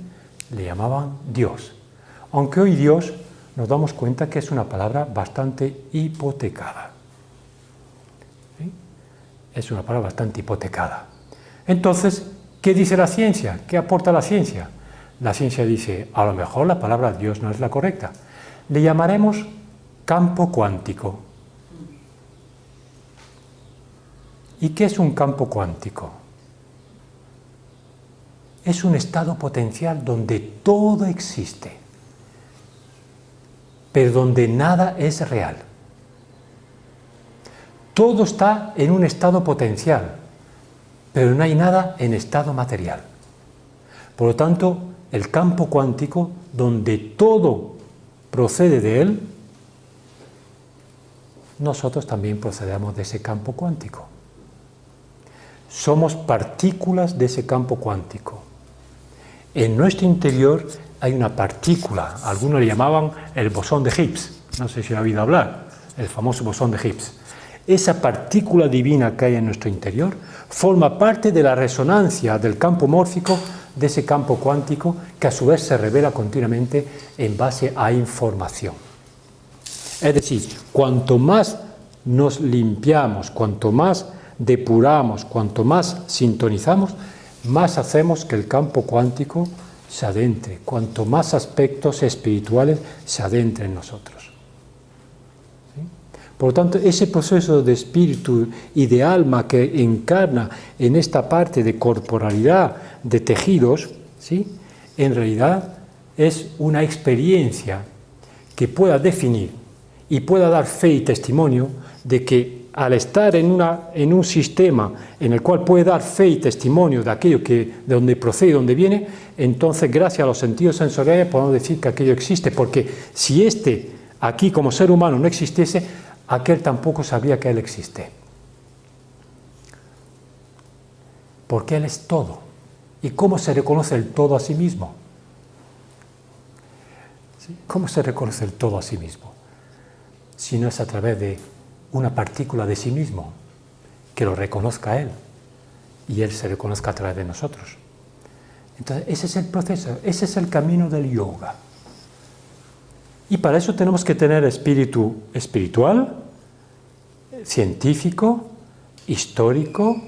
le llamaban Dios, aunque hoy Dios nos damos cuenta que es una palabra bastante hipotecada. Es una palabra bastante hipotecada. Entonces, ¿qué dice la ciencia? ¿Qué aporta la ciencia? La ciencia dice, a lo mejor la palabra Dios no es la correcta. Le llamaremos campo cuántico. ¿Y qué es un campo cuántico? Es un estado potencial donde todo existe, pero donde nada es real. Todo está en un estado potencial, pero no hay nada en estado material. Por lo tanto, el campo cuántico, donde todo procede de él, nosotros también procedemos de ese campo cuántico. Somos partículas de ese campo cuántico. En nuestro interior hay una partícula, algunos le llamaban el bosón de Higgs, no sé si ha oído hablar, el famoso bosón de Higgs. Esa partícula divina que hay en nuestro interior forma parte de la resonancia del campo mórfico de ese campo cuántico que a su vez se revela continuamente en base a información. Es decir, cuanto más nos limpiamos, cuanto más depuramos, cuanto más sintonizamos, más hacemos que el campo cuántico se adentre, cuanto más aspectos espirituales se adentren en nosotros. Por lo tanto, ese proceso de espíritu y de alma que encarna en esta parte de corporalidad, de tejidos, ¿sí?, en realidad es una experiencia que pueda definir y pueda dar fe y testimonio de que al estar en un sistema en el cual puede dar fe y testimonio de aquello de donde procede y donde viene, entonces gracias a los sentidos sensoriales podemos decir que aquello existe, porque si aquí como ser humano no existiese, aquel tampoco sabría que él existe. Porque él es todo. ¿Y cómo se reconoce el todo a sí mismo? ¿Sí? ¿Cómo se reconoce el todo a sí mismo? Si no es a través de una partícula de sí mismo, que lo reconozca él, y él se reconozca a través de nosotros. Entonces, ese es el proceso, ese es el camino del yoga. Y para eso tenemos que tener espíritu espiritual, científico, histórico,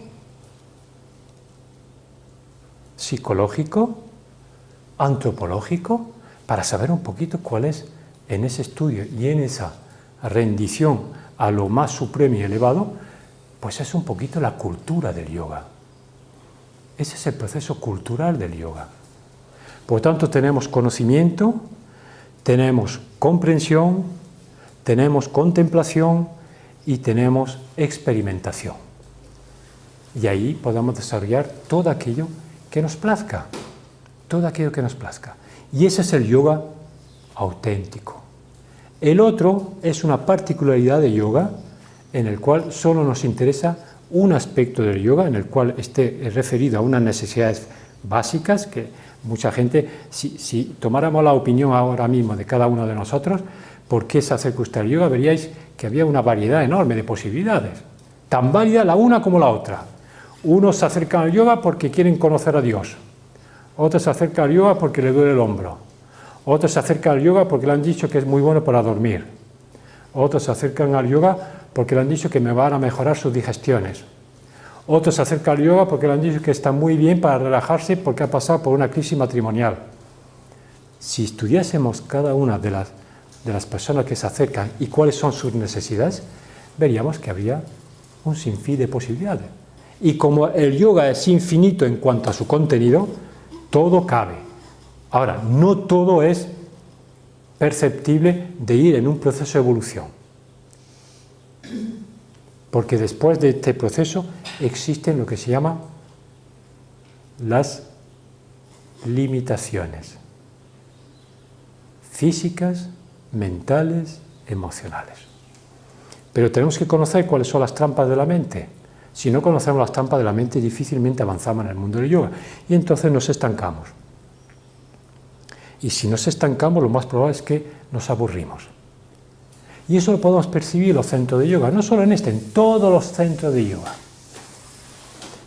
psicológico, antropológico, para saber un poquito cuál es en ese estudio y en esa rendición a lo más supremo y elevado, pues es un poquito la cultura del yoga. Ese es el proceso cultural del yoga. Por lo tanto, tenemos conocimiento, tenemos comprensión, tenemos contemplación y tenemos experimentación. Y ahí podemos desarrollar todo aquello que nos plazca, todo aquello que nos plazca. Y ese es el yoga auténtico. El otro es una particularidad de yoga en el cual solo nos interesa un aspecto del yoga, en el cual esté referido a unas necesidades básicas, que mucha gente, si tomáramos la opinión ahora mismo de cada uno de nosotros, ¿por qué se acerca usted al yoga? Veríais que había una variedad enorme de posibilidades, tan válida la una como la otra. Unos se acercan al yoga porque quieren conocer a Dios, otros se acercan al yoga porque le duele el hombro, otros se acercan al yoga porque le han dicho que es muy bueno para dormir, otros se acercan al yoga porque le han dicho que me van a mejorar sus digestiones, otros se acercan al yoga porque le han dicho que está muy bien para relajarse porque ha pasado por una crisis matrimonial. Si estudiásemos cada una de las personas que se acercan y cuáles son sus necesidades, veríamos que habría un sinfín de posibilidades. Y como el yoga es infinito en cuanto a su contenido, todo cabe. Ahora, no todo es perceptible de ir en un proceso de evolución. Porque después de este proceso existen lo que se llama las limitaciones físicas, mentales, emocionales. Pero tenemos que conocer cuáles son las trampas de la mente. Si no conocemos las trampas de la mente, difícilmente avanzamos en el mundo del yoga y entonces nos estancamos. Y si nos estancamos, lo más probable es que nos aburrimos. Y eso lo podemos percibir en los centros de yoga, no solo en este, en todos los centros de yoga.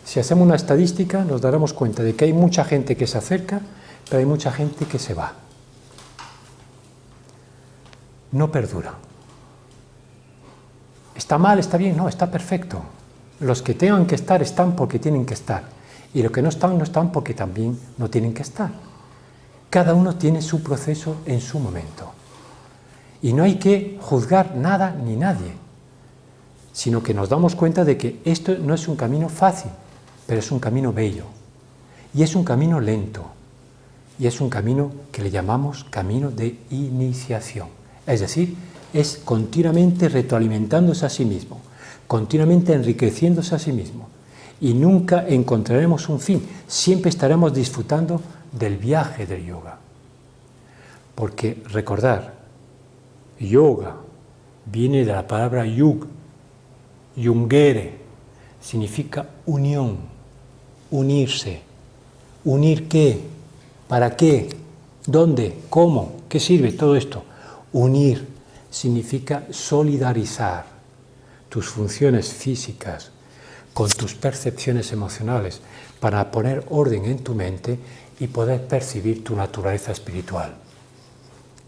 Si hacemos una estadística, nos daremos cuenta de que hay mucha gente que se acerca, pero hay mucha gente que se va. No perdura. ¿Está mal? ¿Está bien? No, está perfecto. Los que tengan que estar, están porque tienen que estar. Y los que no están, no están porque también no tienen que estar. Cada uno tiene su proceso en su momento. Y no hay que juzgar nada ni nadie, sino que nos damos cuenta de que esto no es un camino fácil, pero es un camino bello. Y es un camino lento. Y es un camino que le llamamos camino de iniciación. Es decir, es continuamente retroalimentándose a sí mismo, continuamente enriqueciéndose a sí mismo. Y nunca encontraremos un fin, siempre estaremos disfrutando del viaje del yoga. Porque recordar, yoga viene de la palabra yug, yungere, significa unión, unirse. ¿Unir qué? ¿Para qué? ¿Dónde? ¿Cómo? ¿Qué sirve todo esto? Unir significa solidarizar tus funciones físicas con tus percepciones emocionales para poner orden en tu mente y poder percibir tu naturaleza espiritual.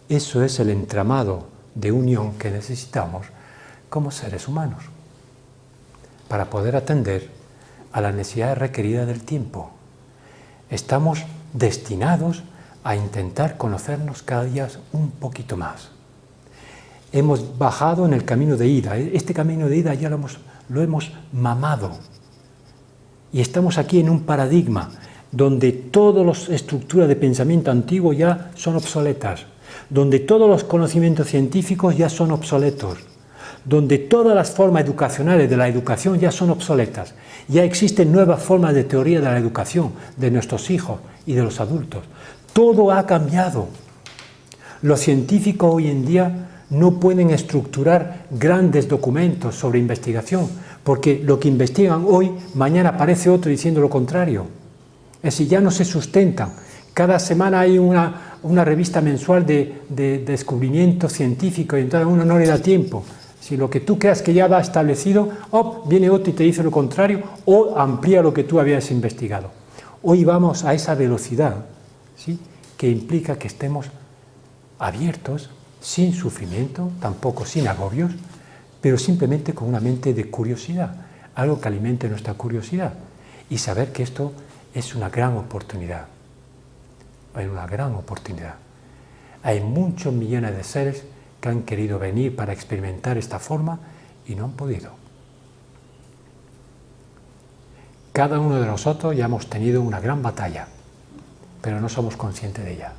Eso es el entramado de unión que necesitamos como seres humanos para poder atender a las necesidades requeridas del tiempo. Estamos destinados a intentar conocernos cada día un poquito más. Hemos bajado en el camino de ida. Este camino de ida ya lo hemos mamado. Y estamos aquí en un paradigma donde todas las estructuras de pensamiento antiguo ya son obsoletas, donde todos los conocimientos científicos ya son obsoletos, donde todas las formas educacionales de la educación ya son obsoletas. Ya existen nuevas formas de teoría de la educación de nuestros hijos y de los adultos. Todo ha cambiado. Los científicos hoy en día no pueden estructurar grandes documentos sobre investigación, porque lo que investigan hoy, mañana aparece otro diciendo lo contrario. Es decir, ya no se sustentan. Cada semana hay una una revista mensual de descubrimientos científicos y entonces a uno no le da tiempo. Si lo que tú creas que ya va establecido, viene otro y te dice lo contrario o amplía lo que tú habías investigado. Hoy vamos a esa velocidad, ¿sí?, que implica que estemos abiertos, sin sufrimiento, tampoco sin agobios, pero simplemente con una mente de curiosidad, algo que alimente nuestra curiosidad y saber que esto es una gran oportunidad. Hay una gran oportunidad. Hay muchos millones de seres que han querido venir para experimentar esta forma y no han podido. Cada uno de nosotros ya hemos tenido una gran batalla, pero no somos conscientes de ella.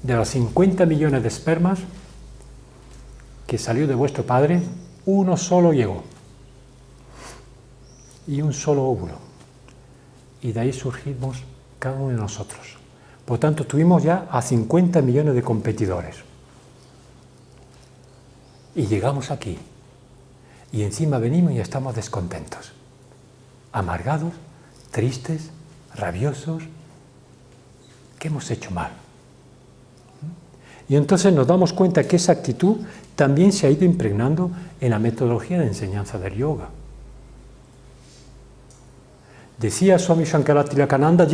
De los 50 millones de espermas que salió de vuestro padre, uno solo llegó y un solo óvulo. Y de ahí surgimos cada uno de nosotros. Por tanto, tuvimos ya a 50 millones de competidores. Y llegamos aquí. Y encima venimos y estamos descontentos, amargados, tristes, rabiosos. ¿Qué hemos hecho mal? Y entonces nos damos cuenta que esa actitud también se ha ido impregnando en la metodología de enseñanza del yoga. Decía Swami Shankaratilakânanda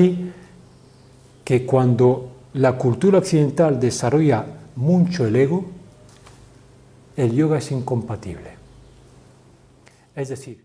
que cuando la cultura occidental desarrolla mucho el ego, el yoga es incompatible. Es decir,